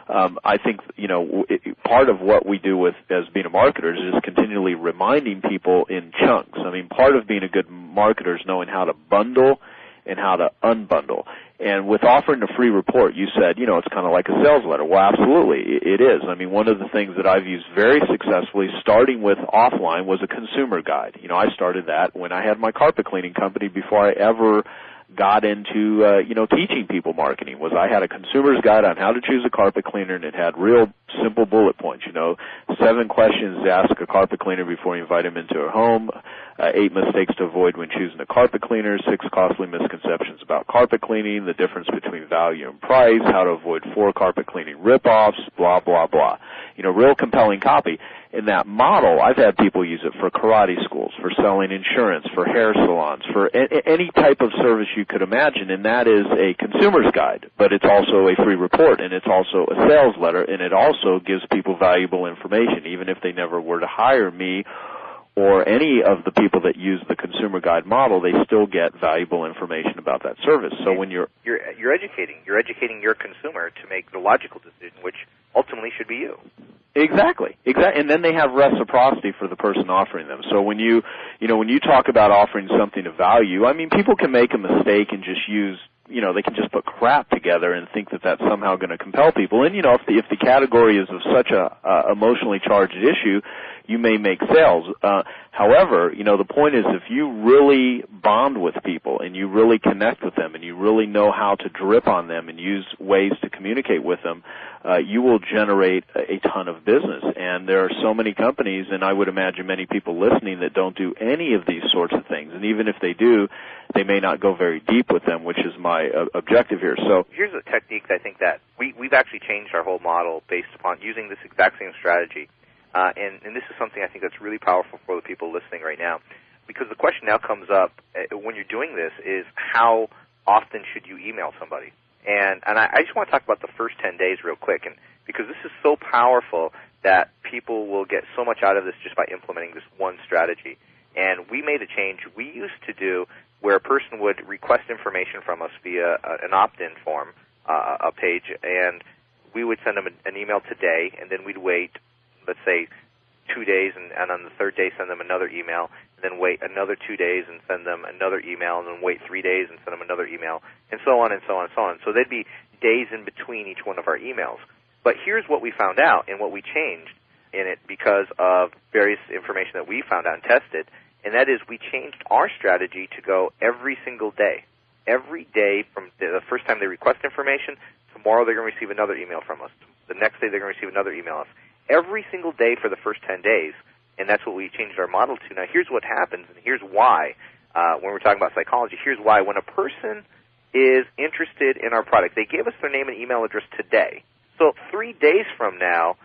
I think, you know, part of what we do as being a marketer is just continually reminding people in chunks. I mean, part of being a good marketer is knowing how to bundle and how to unbundle. And with offering a free report, you said, you know, it's kind of like a sales letter. Well, absolutely, it is. I mean, one of the things that I've used very successfully, starting with offline, was a consumer guide. You know, I started that when I had my carpet cleaning company before I ever got into, you know, teaching people marketing. Was I had a consumer's guide on how to choose a carpet cleaner, and it had real simple bullet points, you know, 7 questions to ask a carpet cleaner before you invite him into a home, 8 mistakes to avoid when choosing a carpet cleaner, 6 costly misconceptions about carpet cleaning, the difference between value and price, how to avoid 4 carpet cleaning ripoffs, blah, blah, blah. You know, real compelling copy. In that model, I've had people use it for karate schools, for selling insurance, for hair salons, for any type of service you could imagine, and that is a consumer's guide. But it's also a free report, and it's also a sales letter, and it also gives people valuable information. Even if they never were to hire me or any of the people that use the consumer guide model, they still get valuable information about that service. So when you're
educating your consumer to make the logical decision, which ultimately should be you.
Exactly. And then they have reciprocity for the person offering them. So when you talk about offering something of value, I mean, people can make a mistake and just use, you know, they can just put crap together and think that that's somehow going to compel people. And, you know, if the category is of such a emotionally charged issue, you may make sales. However, you know, the point is if you really bond with people and you really connect with them and you really know how to drip on them and use ways to communicate with them, you will generate a ton of business. And there are so many companies, and I would imagine many people listening, that don't do any of these sorts of things. And even if they do, they may not go very deep with them, which is my objective here. So
here's a technique I think that we've actually changed our whole model based upon using this exact same strategy. And this is something I think that's really powerful for the people listening right now, because the question now comes up when you're doing this is how often should you email somebody? And I just want to talk about the first 10 days real quick, and because this is so powerful that people will get so much out of this just by implementing this one strategy. And we made a change we used to do where a person would request information from us via an opt-in form, a page, and we would send them an email today, and then we'd wait, let's say, 2 days, and on the third day send them another email, and then wait another 2 days and send them another email, and then wait 3 days and send them another email, and so on and so on and so on. So there'd be days in between each one of our emails. But here's what we found out and what we changed in it because of various information that we found out and tested, and that is we changed our strategy to go every single day. Every day from the first time they request information, tomorrow they're going to receive another email from us. The next day they're going to receive another email from us. Every single day for the first 10 days, and that's what we changed our model to. Now, here's what happens, and here's why. When we're talking about psychology, here's why. When a person is interested in our product, they gave us their name and email address today. So 3 days from now,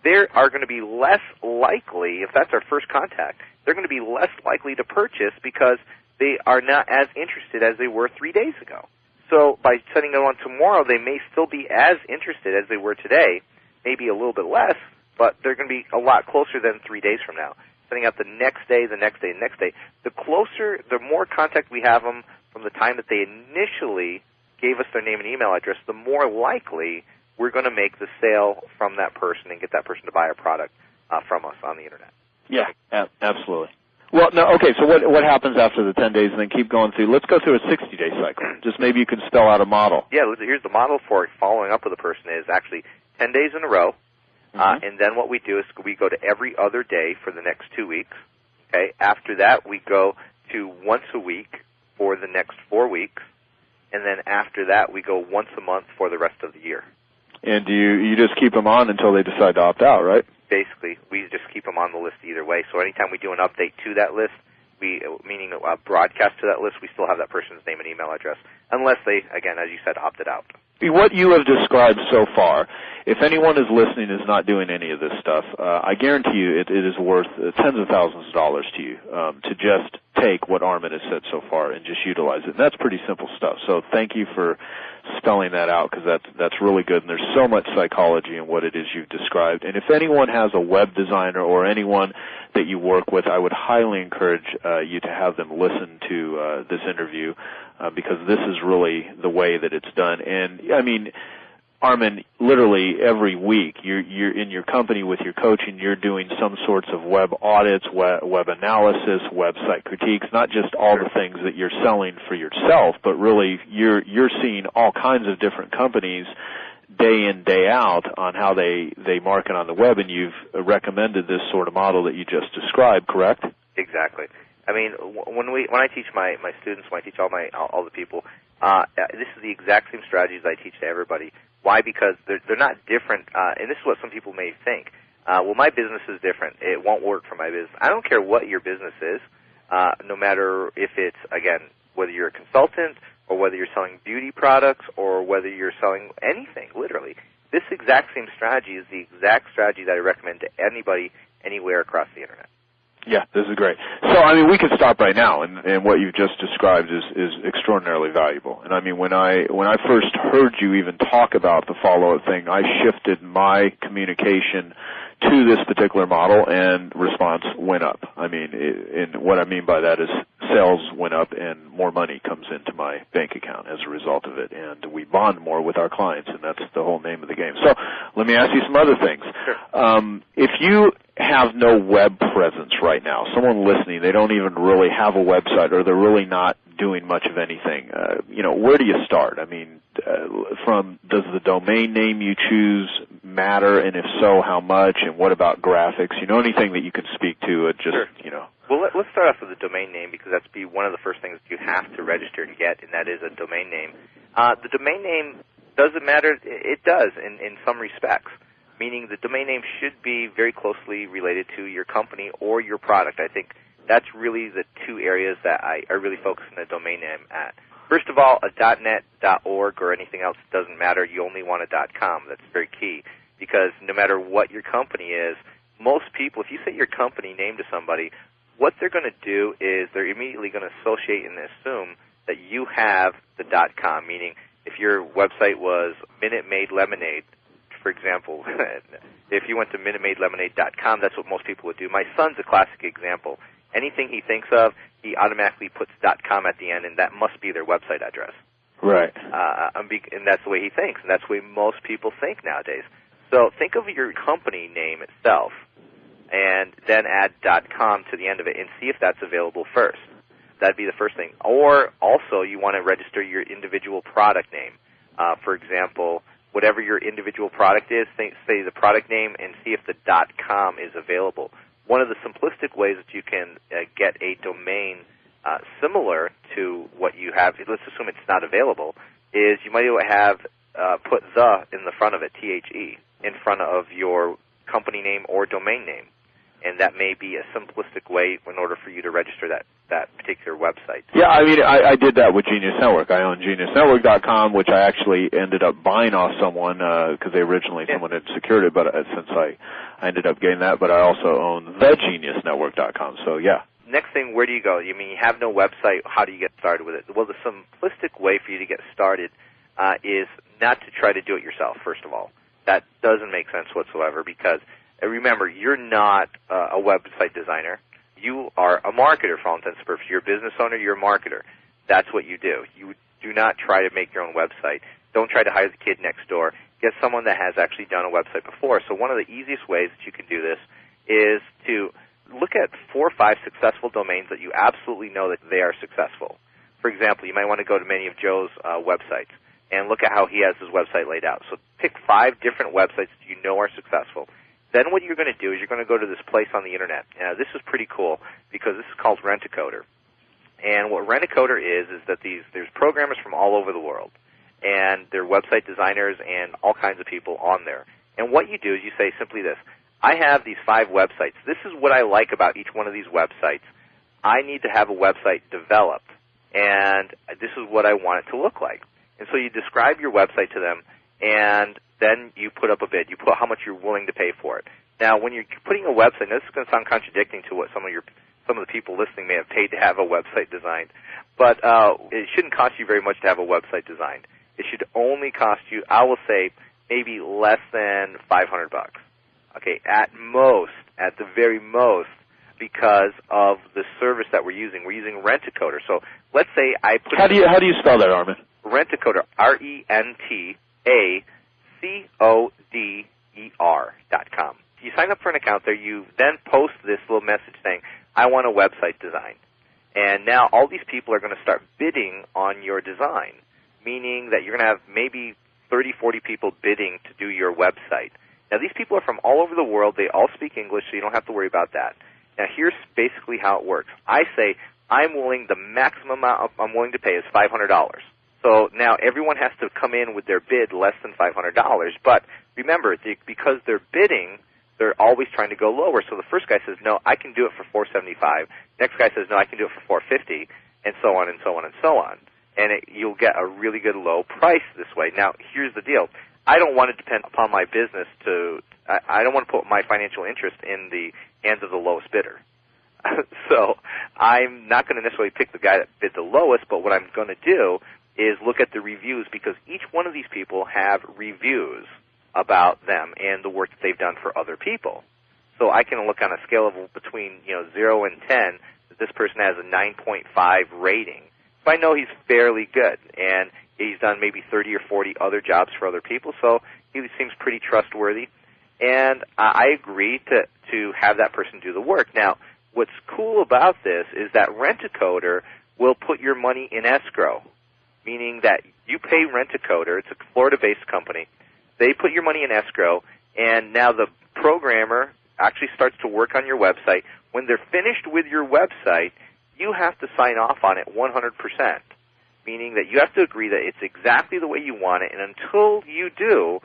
they are going to be less likely, if that's our first contact, they're going to be less likely to purchase because they are not as interested as they were 3 days ago. So by sending them on tomorrow, they may still be as interested as they were today, maybe a little bit less, but they're going to be a lot closer than 3 days from now. Sending out the next day, the next day, the next day. The closer, the more contact we have them from the time that they initially gave us their name and email address, the more likely we're going to make the sale from that person and get that person to buy our product from us on the Internet.
Yeah, absolutely. Well, no, okay, so what happens after the 10 days and then keep going through? Let's go through a 60-day cycle. Just maybe you can spell out a model.
Yeah, here's the model for following up with a person is actually 10 days in a row. And then what we do is we go to every other day for the next 2 weeks. Okay. After that, we go to once a week for the next 4 weeks. And then after that, we go once a month for the rest of the year. And
you just keep them on until they decide to opt out, right?
Basically, we just keep them on the list either way. So anytime we do an update to that list, meaning a broadcast to that list, we still have that person's name and email address, unless they, again, as you said, opted out.
What you have described so far, if anyone is listening is not doing any of this stuff, I guarantee you it is worth tens of thousands of dollars to you to just take what Arman has said so far and just utilize it. And that's pretty simple stuff. So thank you for spelling that out because that's really good. And there's so much psychology in what it is you've described. And if anyone has a web designer or anyone that you work with, I would highly encourage you to have them listen to this interview because this is really the way that it's done. And, I mean, Arman, literally every week you're in your company with your coaching, you're doing some sorts of web audits, web analysis, website critiques, not just all the things that you're selling for yourself, but really you're seeing all kinds of different companies day in, day out on how they market on the web, and you've recommended this sort of model that you just described, correct?
Exactly. I mean, when I teach my students, when I teach all the people, this is the exact same strategies I teach to everybody. Why? Because they're not different, and this is what some people may think. Well, my business is different. It won't work for my business. I don't care what your business is, no matter if it's, again, whether you're a consultant or whether you're selling beauty products or whether you're selling anything, literally. This exact same strategy is the exact strategy that I recommend to anybody anywhere across the Internet.
Yeah, this is great. So, I mean, we could stop right now, and what you've just described is extraordinarily valuable. And I mean, when I first heard you even talk about the follow-up thing, I shifted my communication to this particular model, and response went up. I mean, and what I mean by that is sales went up, and more money comes into my bank account as a result of it, and we bond more with our clients, and that's the whole name of the game. So, let me ask you some other things.
Sure.
If you have no web presence right now, someone listening, they don't even really have a website, or they're really not doing much of anything, where do you start? I mean, does the domain name you choose matter, and if so, how much, and what about graphics? Anything that you can speak to,
Sure. Well, let's start off with the domain name, because that's one of the first things you have to register to get, and that is a domain name. The domain name, does it matter? It does in some respects, meaning the domain name should be very closely related to your company or your product. I think That's really the two areas that I really focus on the domain name at. First of all, a .net, .org, or anything else doesn't matter. You only want a .com. That's very key, because no matter what your company is, most people, if you say your company name to somebody, what they're going to do is they're immediately going to associate and assume that you have the .com, meaning if your website was Minute Maid Lemonade, for example, if you went to minutemaidlemonade.com, that's what most people would do. My son's a classic example. Anything he thinks of, he automatically puts .com at the end, and that must be their website address.
Right.
And that's the way he thinks, and that's the way most people think nowadays. So think of your company name itself, and then add .com to the end of it, and see if that's available first. That'd be the first thing. Or also, you want to register your individual product name. For example, whatever your individual product is, say the product name, and see if the .com is available. One of the simplistic ways that you can get a domain similar to what you have, let's assume it's not available, is you might have put the in the front of it, THE, in front of your company name or domain name. And that may be a simplistic way in order for you to register that particular website.
Yeah, I mean, I did that with Genius Network. I own GeniusNetwork.com, which I actually ended up buying off someone because someone had secured it, but since I ended up getting that, but I also own thegeniusnetwork.com, so yeah.
Next thing, where do you go? You mean you have no website, how do you get started with it? Well, the simplistic way for you to get started is not to try to do it yourself, first of all. That doesn't make sense whatsoever, because remember, you're not a website designer. You are a marketer for all intents and purposes. You're a business owner, you're a marketer. That's what you do. You do not try to make your own website. Don't try to hire the kid next door. Get someone that has actually done a website before. So one of the easiest ways that you can do this is to look at 4 or 5 successful domains that you absolutely know that they are successful. For example, you might want to go to many of Joe's websites and look at how he has his website laid out. So pick 5 different websites that you know are successful. Then what you're going to do is you're going to go to this place on the Internet. Now, this is pretty cool because this is called Rent-A-Coder. And what Rent-A-Coder is that there's programmers from all over the world, and they're website designers and all kinds of people on there. And what you do is you say simply this: I have these 5 websites. This is what I like about each one of these websites. I need to have a website developed, and this is what I want it to look like. And so you describe your website to them, and then you put up a bid. You put how much you're willing to pay for it. Now, when you're putting a website, now this is going to sound contradicting to what some of the people listening may have paid to have a website designed, but it shouldn't cost you very much to have a website designed. It should only cost you, I will say, maybe less than $500. Okay, at the very most, because of the service that we're using. We're using Rent-A-Coder. So let's say I put.
How do you spell that, Arman?
Rent-A-Coder, RENTACODER.com. You sign up for an account there. You then post this little message saying, I want a website design. And now all these people are going to start bidding on your design, meaning that you're going to have maybe 30, 40 people bidding to do your website. Now, these people are from all over the world. They all speak English, so you don't have to worry about that. Now, here's basically how it works. I say the maximum amount I'm willing to pay is $500. So now everyone has to come in with their bid less than $500. But remember, because they're bidding, they're always trying to go lower. So the first guy says, no, I can do it for $475. Next guy says, no, I can do it for $450, and so on and so on and so on. And you'll get a really good low price this way. Now, here's the deal. I don't want to depend upon my business I don't want to put my financial interest in the hands of the lowest bidder. So I'm not going to necessarily pick the guy that bid the lowest, but what I'm going to do is look at the reviews, because each one of these people have reviews about them and the work that they've done for other people. So I can look on a scale of between 0 and 10 that this person has a 9.5 rating. So I know he's fairly good, and he's done maybe 30 or 40 other jobs for other people, so he seems pretty trustworthy. And I agree to have that person do the work. Now, what's cool about this is that Rent-A-Coder will put your money in escrow, meaning that you pay Rent-A-Coder. It's a Florida-based company. They put your money in escrow, and now the programmer actually starts to work on your website. When they're finished with your website, you have to sign off on it 100%, meaning that you have to agree that it's exactly the way you want it, and until you do,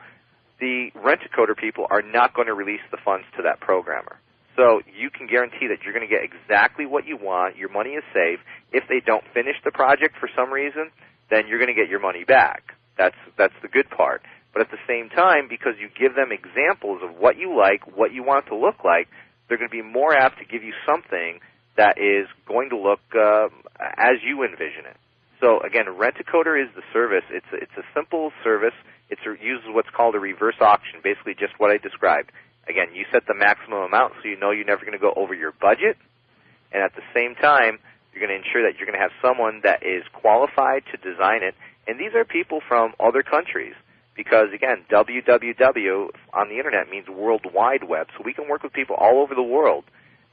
the Rent-A-Coder people are not going to release the funds to that programmer. So you can guarantee that you're going to get exactly what you want. Your money is safe. If they don't finish the project for some reason, then you're going to get your money back. That's the good part. But at the same time, because you give them examples of what you like, what you want it to look like, they're going to be more apt to give you something that is going to look as you envision it. So again, Rent-A-Coder is the service. It's a simple service. It uses what's called a reverse auction, basically just what I described. Again, you set the maximum amount so you know you're never going to go over your budget, and at the same time, you're going to ensure that you're going to have someone that is qualified to design it, and these are people from other countries because, again, www on the Internet means World Wide Web, so we can work with people all over the world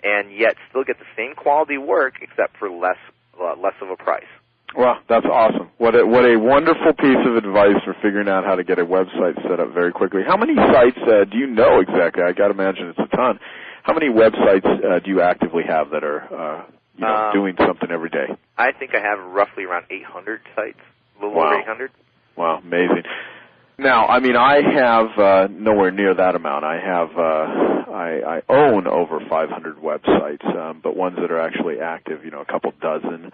and yet still get the same quality work except for less of a price.
Well, that's awesome. What a wonderful piece of advice for figuring out how to get a website set up very quickly. How many sites do you know exactly? I got to imagine it's a ton. How many websites do you actively have that are doing something every day?
I think I have roughly around 800 sites, a little over 800.
Wow, amazing. Now, I mean, I have nowhere near that amount. I own over 500 websites, but ones that are actually active, a couple dozen.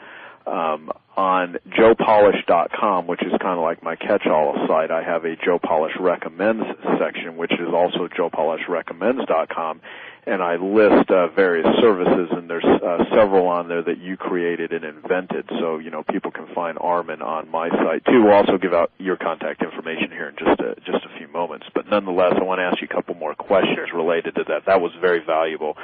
On joepolish.com, which is kind of like my catch-all site, I have a Joe Polish Recommends section, which is also joepolishrecommends.com, and I list various services, and there's several on there that you created and invented, so, people can find Arman on my site, too. We'll also give out your contact information here in just a few moments, but nonetheless, I want to ask you a couple more questions related to that. That was very valuable.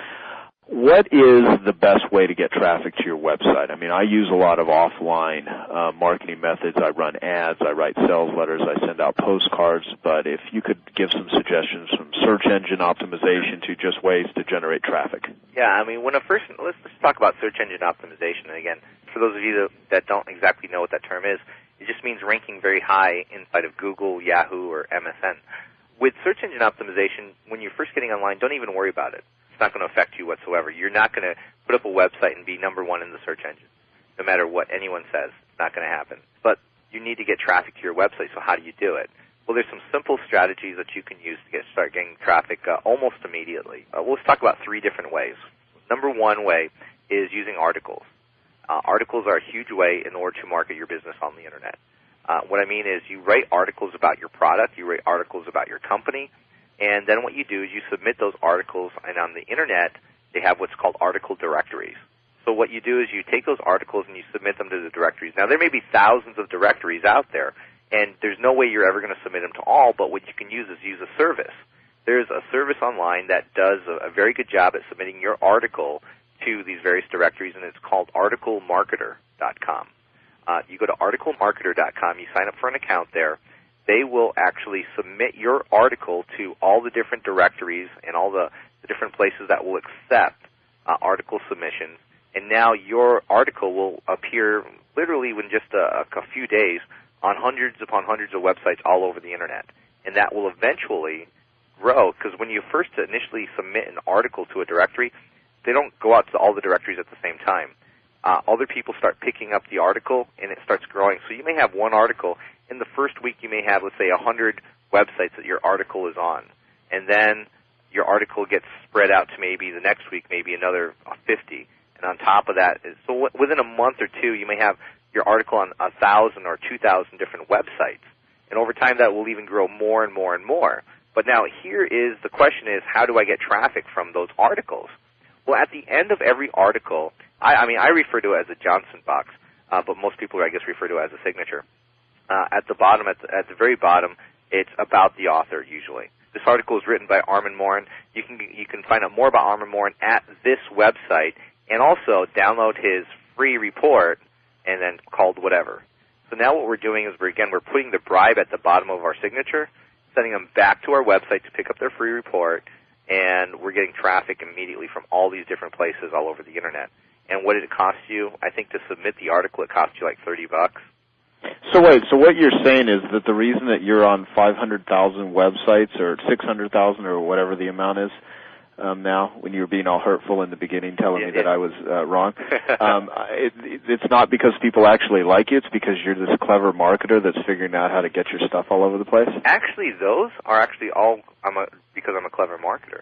What is the best way to get traffic to your website? I mean, I use a lot of offline marketing methods. I run ads, I write sales letters, I send out postcards, but if you could give some suggestions from search engine optimization to just ways to generate traffic.
Yeah, I mean, let's talk about search engine optimization. And again, for those of you that don't exactly know what that term is, it just means ranking very high inside of Google, Yahoo, or MSN. With search engine optimization, when you're first getting online, don't even worry about it. It's not going to affect you whatsoever. You're not going to put up a website and be number one in the search engine. No matter what anyone says, it's not going to happen. But you need to get traffic to your website, so how do you do it? Well, there's some simple strategies that you can use to start getting traffic almost immediately. Let's talk about 3 different ways. Number one way is using articles. Articles are a huge way in order to market your business on the Internet. What I mean is you write articles about your product, you write articles about your company, and then what you do is you submit those articles, and on the Internet, they have what's called article directories. So what you do is you take those articles and you submit them to the directories. Now, there may be thousands of directories out there, and there's no way you're ever going to submit them to all, but what you can use is use a service. There's a service online that does a very good job at submitting your article to these various directories, and it's called articlemarketer.com. You go to articlemarketer.com, you sign up for an account there. They will actually submit your article to all the different directories and all the different places that will accept article submissions. And now your article will appear literally in just a few days on hundreds upon hundreds of websites all over the Internet. And that will eventually grow, because when you first initially submit an article to a directory, they don't go out to all the directories at the same time. Other people start picking up the article, and it starts growing. So you may have one article. In the first week, you may have, let's say, 100 websites that your article is on. And then your article gets spread out to maybe the next week, maybe another 50. And on top of that, so within a month or two, you may have your article on 1,000 or 2,000 different websites. And over time, that will even grow more and more and more. But now here is the question is, how do I get traffic from those articles? Well, at the end of every article, I refer to it as a Johnson box, but most people, I guess, refer to it as a signature. At the bottom, at the very bottom, it's about the author usually. This article is written by Arman Morin. You can find out more about Arman Morin at this website, and also download his free report, and then called whatever. So now what we're doing is we're putting the bribe at the bottom of our signature, sending them back to our website to pick up their free report, and we're getting traffic immediately from all these different places all over the Internet. And what did it cost you? I think to submit the article, it cost you like $30.
So wait, so what you're saying is that the reason that you're on 500,000 websites or 600,000 or whatever the amount is now, when you were being all hurtful in the beginning telling me that I was wrong, it's not because people actually like you, it's because you're this clever marketer that's figuring out how to get your stuff all over the place?
Actually, those are actually all because I'm a clever marketer.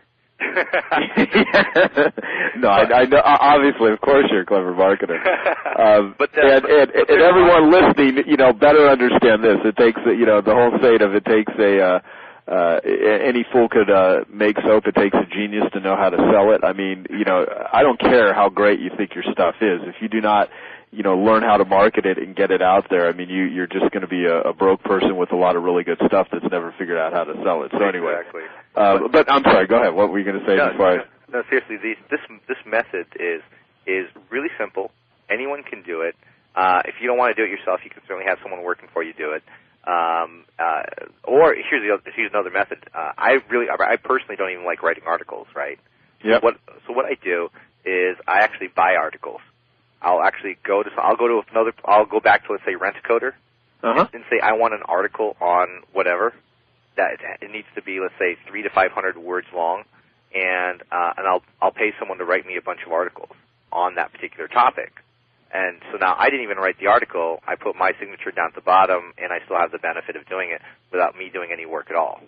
No, I know. Obviously, of course, you're a clever marketer. But everyone listening, better understand this. It takes, the whole saying of it takes any fool could make soap. It takes a genius to know how to sell it. I mean, I don't care how great you think your stuff is. If you do not, learn how to market it and get it out there, I mean, you're just going to be a broke person with a lot of really good stuff that's never figured out how to sell it. So anyway,
exactly.
But I'm sorry. Go ahead. What were you going to say before?
No, seriously. This method is really simple. Anyone can do it. If you don't want to do it yourself, you can certainly have someone working for you do it. Or here's another method. I personally don't even like writing articles, right?
Yep.
So what I do is I actually buy articles. I'll back to, let's say, Rent-A-Coder, and say I want an article on whatever. That it needs to be, let's say, 300 to 500 words long, and I'll pay someone to write me a bunch of articles on that particular topic. And so now I didn't even write the article. I put my signature down at the bottom, and I still have the benefit of doing it without me doing any work at all.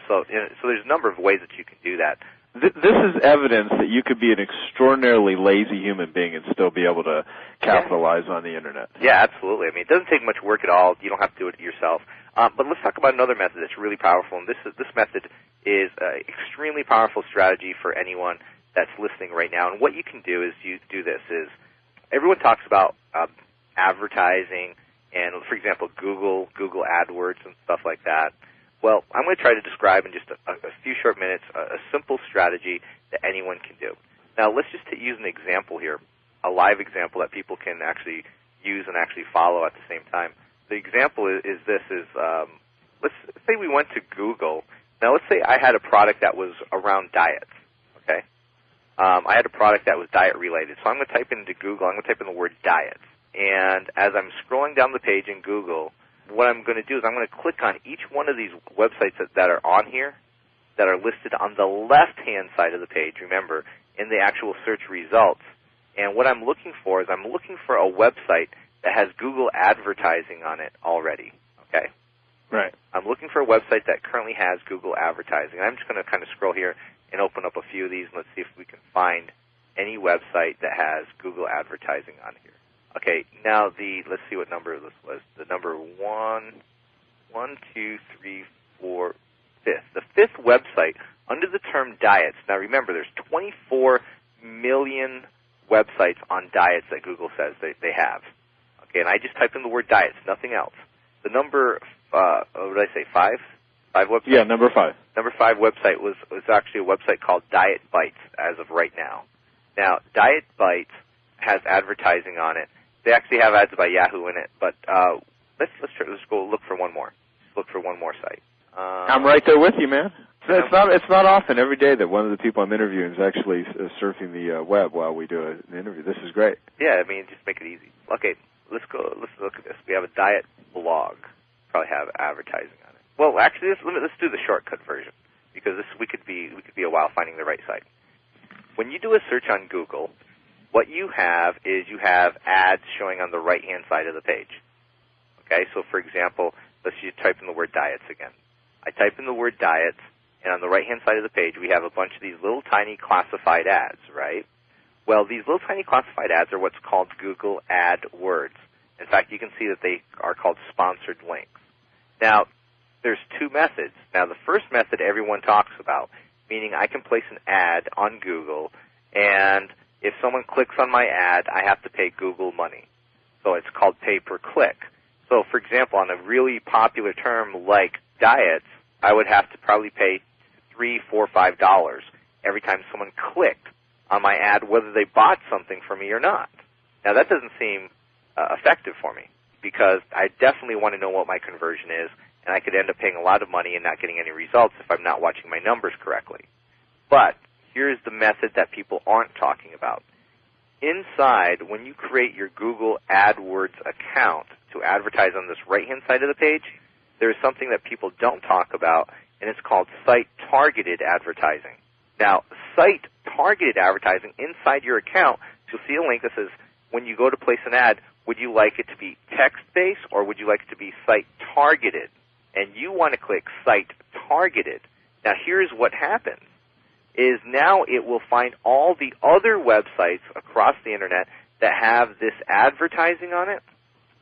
So there's a number of ways that you can do that.
This is evidence that you could be an extraordinarily lazy human being and still be able to capitalize on the Internet.
Yeah, absolutely. I mean, it doesn't take much work at all. You don't have to do it yourself. But let's talk about another method that's really powerful, and this method is an extremely powerful strategy for anyone that's listening right now. And what you can do is you do this is everyone talks about advertising and, for example, Google AdWords and stuff like that. Well, I'm going to try to describe in just a few short minutes a simple strategy that anyone can do. Now, let's just use an example here, a live example that people can actually use and actually follow at the same time. The example is let's say we went to Google. Now, let's say I had a product that was around diets, okay? I had a product that was diet-related. So I'm going to type into Google, I'm going to type in the word diets. And as I'm scrolling down the page in Google, what I'm going to do is I'm going to click on each one of these websites that are on here that are listed on the left-hand side of the page, remember, in the actual search results. And what I'm looking for is I'm looking for a website that has Google advertising on it already, okay?
Right.
I'm looking for a website that currently has Google advertising. I'm just going to kind of scroll here and open up a few of these, and let's see if we can find any website that has Google advertising on here. Okay, now let's see what number this was. The number 5th. The fifth website under the term diets. Now remember, there's 24 million websites on diets that Google says they have. Okay, and I just typed in the word diets, nothing else. The number, what did I say, 5? 5 websites?
Yeah, number 5.
Number 5 website was actually a website called Diet Bites as of right now. Now, Diet Bites has advertising on it. They actually have ads by Yahoo in it, but let's go look for one more. Let's look for one more site.
I'm right there with you, man. It's not often every day that one of the people I'm interviewing is actually surfing the web while we do an interview. This is great.
Yeah, I mean, just make it easy. Okay, let's look at this. We have a diet blog. Probably have advertising on it. Well, actually, let's do the shortcut version because we could be a while finding the right site. When you do a search on Google, what you have is you have ads showing on the right-hand side of the page. Okay, so for example, let's just type in the word diets again. I type in the word diets, and on the right-hand side of the page, we have a bunch of these little tiny classified ads, right? Well, these little tiny classified ads are what's called Google AdWords. In fact, you can see that they are called sponsored links. Now, there's two methods. Now, the first method everyone talks about, meaning I can place an ad on Google, and if someone clicks on my ad, I have to pay Google money. So it's called pay-per-click. So, for example, on a really popular term like diets, I would have to probably pay $3, $4, $5 every time someone clicked on my ad, whether they bought something from me or not. Now, that doesn't seem effective for me because I definitely want to know what my conversion is, and I could end up paying a lot of money and not getting any results if I'm not watching my numbers correctly. But here's the method that people aren't talking about. Inside, when you create your Google AdWords account to advertise on this right-hand side of the page, there's something that people don't talk about, and it's called site-targeted advertising. Now, site-targeted advertising inside your account, you'll see a link that says, when you go to place an ad, would you like it to be text-based or would you like it to be site-targeted? And you want to click site-targeted. Now, here's what happens. is now it will find all the other websites across the Internet that have this advertising on it,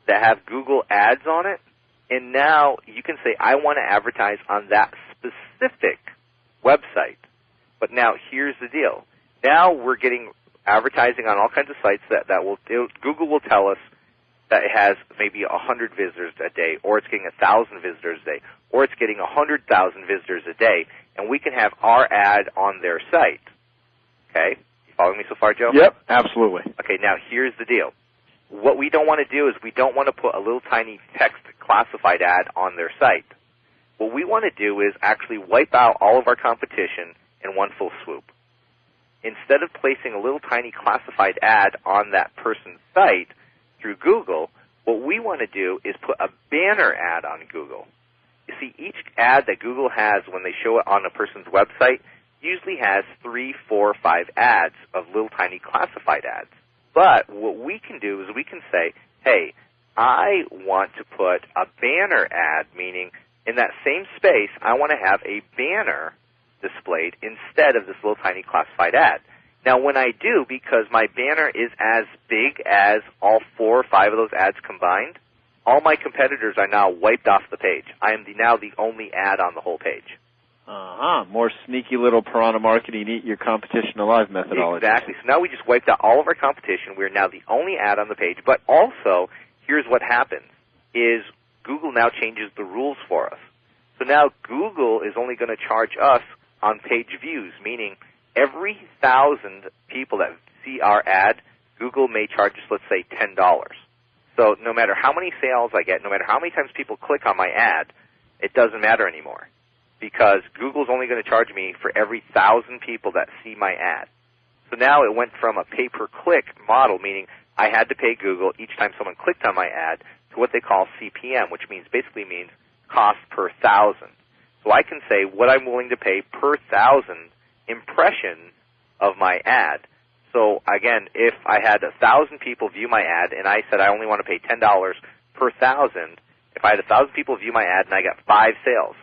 that have Google ads on it, and now you can say, I want to advertise on that specific website. But now here's the deal. Now we're getting advertising on all kinds of sites that Google will tell us that it has maybe 100 visitors a day, or it's getting 1,000 visitors a day, or it's getting 100,000 visitors a day, and we can have our ad on their site. Okay? You following me so far, Joe?
Yep, absolutely.
Okay, now here's the deal. What we don't want to do is we don't want to put a little tiny text classified ad on their site. What we want to do is actually wipe out all of our competition in one full swoop. Instead of placing a little tiny classified ad on that person's site through Google, what we want to do is put a banner ad on Google. You see, each ad that Google has when they show it on a person's website usually has 3, 4, 5 ads of little tiny classified ads. But what we can do is we can say, hey, I want to put a banner ad, meaning in that same space, I want to have a banner displayed instead of this little tiny classified ad. Now, when I do, because my banner is as big as all 4 or 5 of those ads combined, all my competitors are now wiped off the page. I am now the only ad on the whole page.
More sneaky little piranha marketing, eat your competition alive methodology.
Exactly. So now we just wiped out all of our competition. We're now the only ad on the page. But also, here's what happens, is Google now changes the rules for us. So now Google is only going to charge us on page views, meaning every 1,000 people that see our ad, Google may charge us, let's say, $10. So no matter how many sales I get, no matter how many times people click on my ad, it doesn't matter anymore, because Google's only going to charge me for every 1,000 people that see my ad. So now it went from a pay-per-click model, meaning I had to pay Google each time someone clicked on my ad, to what they call CPM, which basically means cost per 1,000. So I can say what I'm willing to pay per 1,000 impressions of my ad. So again, if I had 1,000 people view my ad and I said I only want to pay $10 per 1,000, if I had 1,000 people view my ad and I got 5 sales,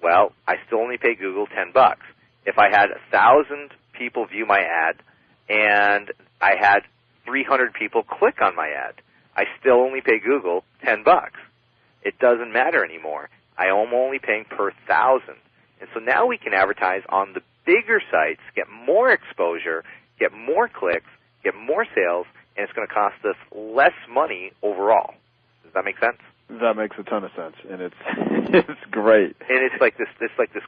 well, I still only pay Google $10. If I had 1,000 people view my ad and I had 300 people click on my ad, I still only pay Google $10. It doesn't matter anymore. I am only paying per 1,000. And so now we can advertise on the bigger sites, get more exposure, get more clicks, get more sales, and it's going to cost us less money overall. Does that make sense?
That makes a ton of sense, and it's great.
And it's like this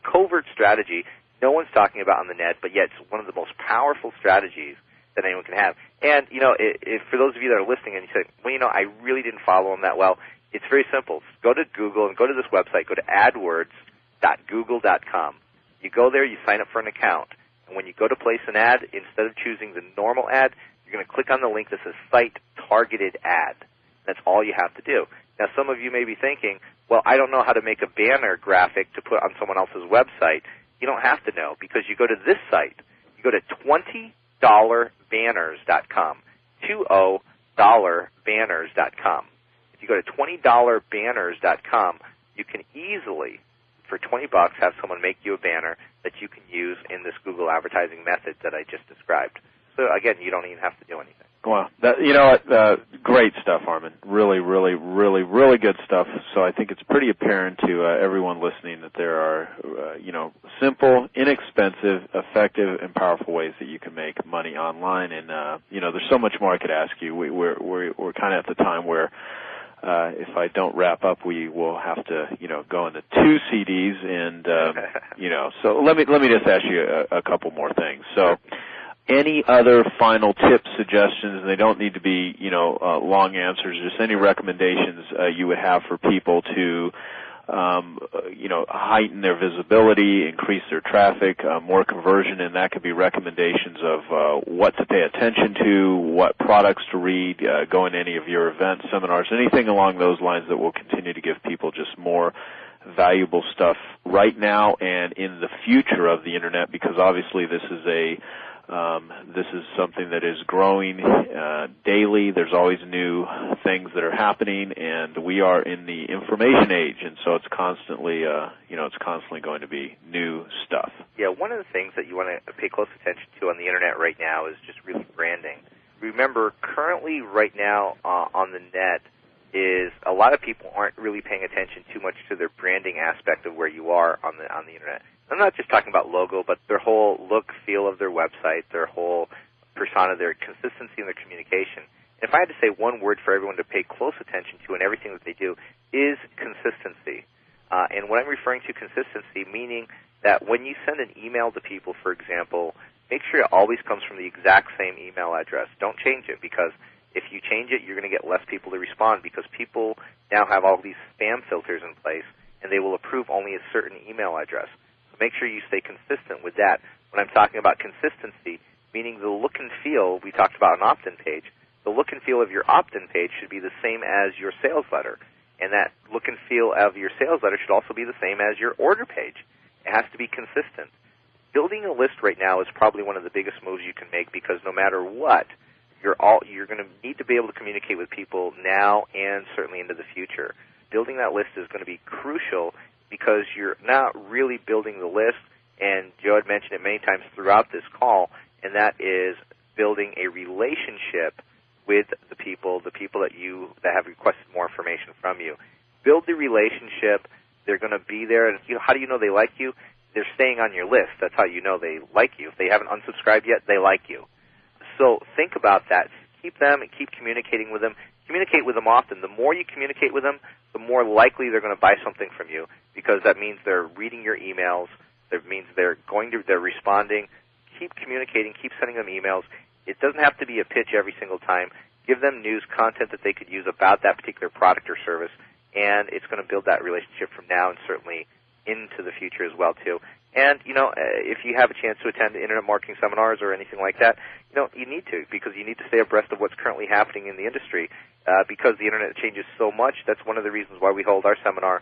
covert strategy no one's talking about on the net, but yet it's one of the most powerful strategies that anyone can have. And, if for those of you that are listening and you say, well, I really didn't follow them that well, it's very simple. Go to Google and go to this website. Go to adwords.google.com. You go there, you sign up for an account. And when you go to place an ad, instead of choosing the normal ad, you're going to click on the link that says Site Targeted Ad. That's all you have to do. Now, some of you may be thinking, well, I don't know how to make a banner graphic to put on someone else's website. You don't have to know, because you go to this site. You go to $20banners.com, $20banners.com. If you go to $20banners.com, you can easily, for $20, have someone make you a banner that you can use in this Google advertising method that I just described. So again, you don't even have to do anything.
Wow. Great stuff, Arman. Really, really, really, really good stuff. So I think it's pretty apparent to everyone listening that there are, simple, inexpensive, effective, and powerful ways that you can make money online. And, there's so much more I could ask you. We're kind of at the time where if I don't wrap up, we will have to, go into 2 CDs and, so let me just ask you a couple more things. So any other final tips, suggestions, and they don't need to be, long answers, just any recommendations you would have for people to, heighten their visibility, increase their traffic, more conversion, and that could be recommendations of what to pay attention to, what products to read, go in any of your events, seminars, anything along those lines that will continue to give people just more valuable stuff right now and in the future of the Internet, because obviously this is a This is something that is growing daily. There's always new things that are happening, and we are in the information age, and so it's constantly, it's constantly going to be new stuff.
Yeah, one of the things that you want to pay close attention to on the Internet right now is just really branding. Remember, currently right now on the net is a lot of people aren't really paying attention too much to their branding aspect of where you are on the Internet. I'm not just talking about logo, but their whole look, feel of their website, their whole persona, their consistency in their communication. If I had to say one word for everyone to pay close attention to in everything that they do, is consistency. And when I'm referring to consistency, meaning that when you send an email to people, for example, make sure it always comes from the exact same email address. Don't change it, because if you change it, you're going to get less people to respond, because people now have all these spam filters in place, and they will approve only a certain email address. Make sure you stay consistent with that. When I'm talking about consistency, meaning the look and feel we talked about an opt-in page, the look and feel of your opt-in page should be the same as your sales letter. And that look and feel of your sales letter should also be the same as your order page. It has to be consistent. Building a list right now is probably one of the biggest moves you can make, because no matter what, you're going to need to be able to communicate with people now and certainly into the future. Building that list is going to be crucial, because you're not really building the list, and Joe had mentioned it many times throughout this call, and that is building a relationship with the people that have requested more information from you. Build the relationship. They're going to be there, and how do you know they like you? They're staying on your list. That's how you know they like you. If they haven't unsubscribed yet, they like you. So think about that. Keep them and keep communicating with them. Communicate with them often. The more you communicate with them, the more likely they're going to buy something from you, because that means they're reading your emails. That means they're responding. Keep communicating. Keep sending them emails. It doesn't have to be a pitch every single time. Give them news content that they could use about that particular product or service, and it's going to build that relationship from now and certainly into the future as well, too. And, if you have a chance to attend Internet marketing seminars or anything like that, you need to, because you need to stay abreast of what's currently happening in the industry, because the Internet changes so much. That's one of the reasons why we hold our seminar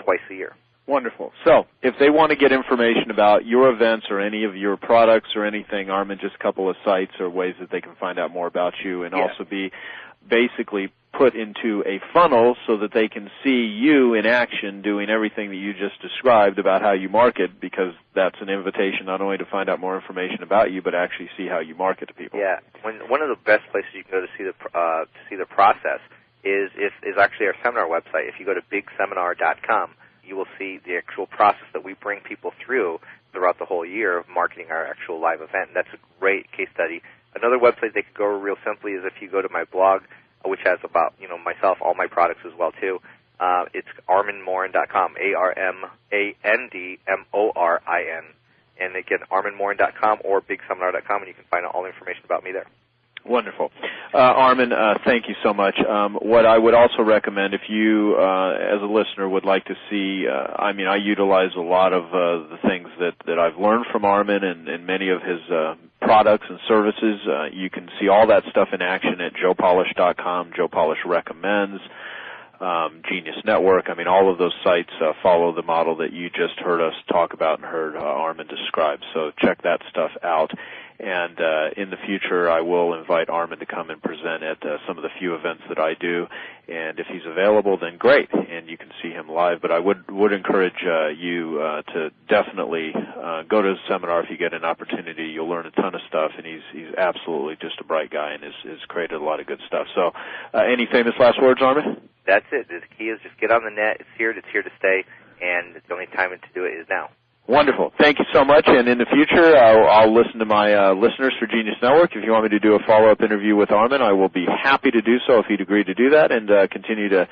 twice a year.
Wonderful. So, if they want to get information about your events or any of your products or anything, Armand, just a couple of sites or ways that they can find out more about you, and also be basically put into a funnel so that they can see you in action doing everything that you just described about how you market, because that's an invitation not only to find out more information about you, but actually see how you market to people.
Yeah. One of the best places you can go to see the process is actually our seminar website. If you go to bigseminar.com, you will see the actual process that we bring people through throughout the whole year of marketing our actual live event. And that's a great case study. Another website they could go real simply is if you go to my blog, which has about, myself, all my products as well, too. It's armandmorin.com, ARMANDMORIN. And again, armandmorin.com or bigseminar.com, and you can find out all the information about me there.
Wonderful. Armand, thank you so much. What I would also recommend, if you, as a listener, would like to see, I utilize a lot of the things that I've learned from Armand and many of his products and services. You can see all that stuff in action at joepolish.com. Joe Polish recommends. Genius Network. All of those sites follow the model that you just heard us talk about and heard Armand describe. So check that stuff out. And in the future, I will invite Armand to come and present at some of the few events that I do. And if he's available, then great, and you can see him live. But I would encourage you to definitely go to his seminar if you get an opportunity. You'll learn a ton of stuff, and he's absolutely just a bright guy and has created a lot of good stuff. So any famous last words, Armand?
That's it. The key is just get on the net. It's here to stay, and the only time to do it is now.
Wonderful. Thank you so much. And in the future, I'll listen to my listeners for Genius Network. If you want me to do a follow-up interview with Armand, I will be happy to do so if he'd agree to do that, and continue to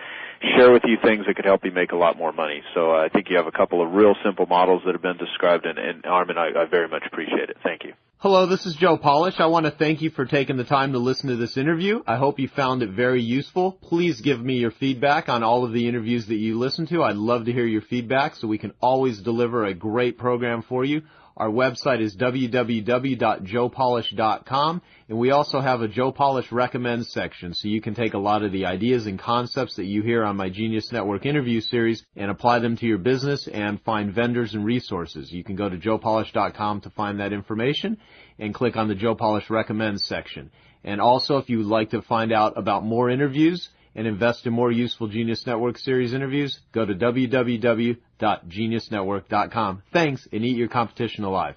share with you things that could help you make a lot more money. So I think you have a couple of real simple models that have been described, and Armand, I very much appreciate it. Thank you.
Hello, this is Joe Polish. I want to thank you for taking the time to listen to this interview. I hope you found it very useful. Please give me your feedback on all of the interviews that you listen to. I'd love to hear your feedback so we can always deliver a great program for you. Our website is www.joepolish.com, and we also have a Joe Polish Recommends section, so you can take a lot of the ideas and concepts that you hear on my Genius Network interview series and apply them to your business and find vendors and resources. You can go to joepolish.com to find that information and click on the Joe Polish Recommends section. And also, if you would like to find out about more interviews and invest in more useful Genius Network series interviews, go to www.geniusnetwork.com. Thanks, and eat your competition alive.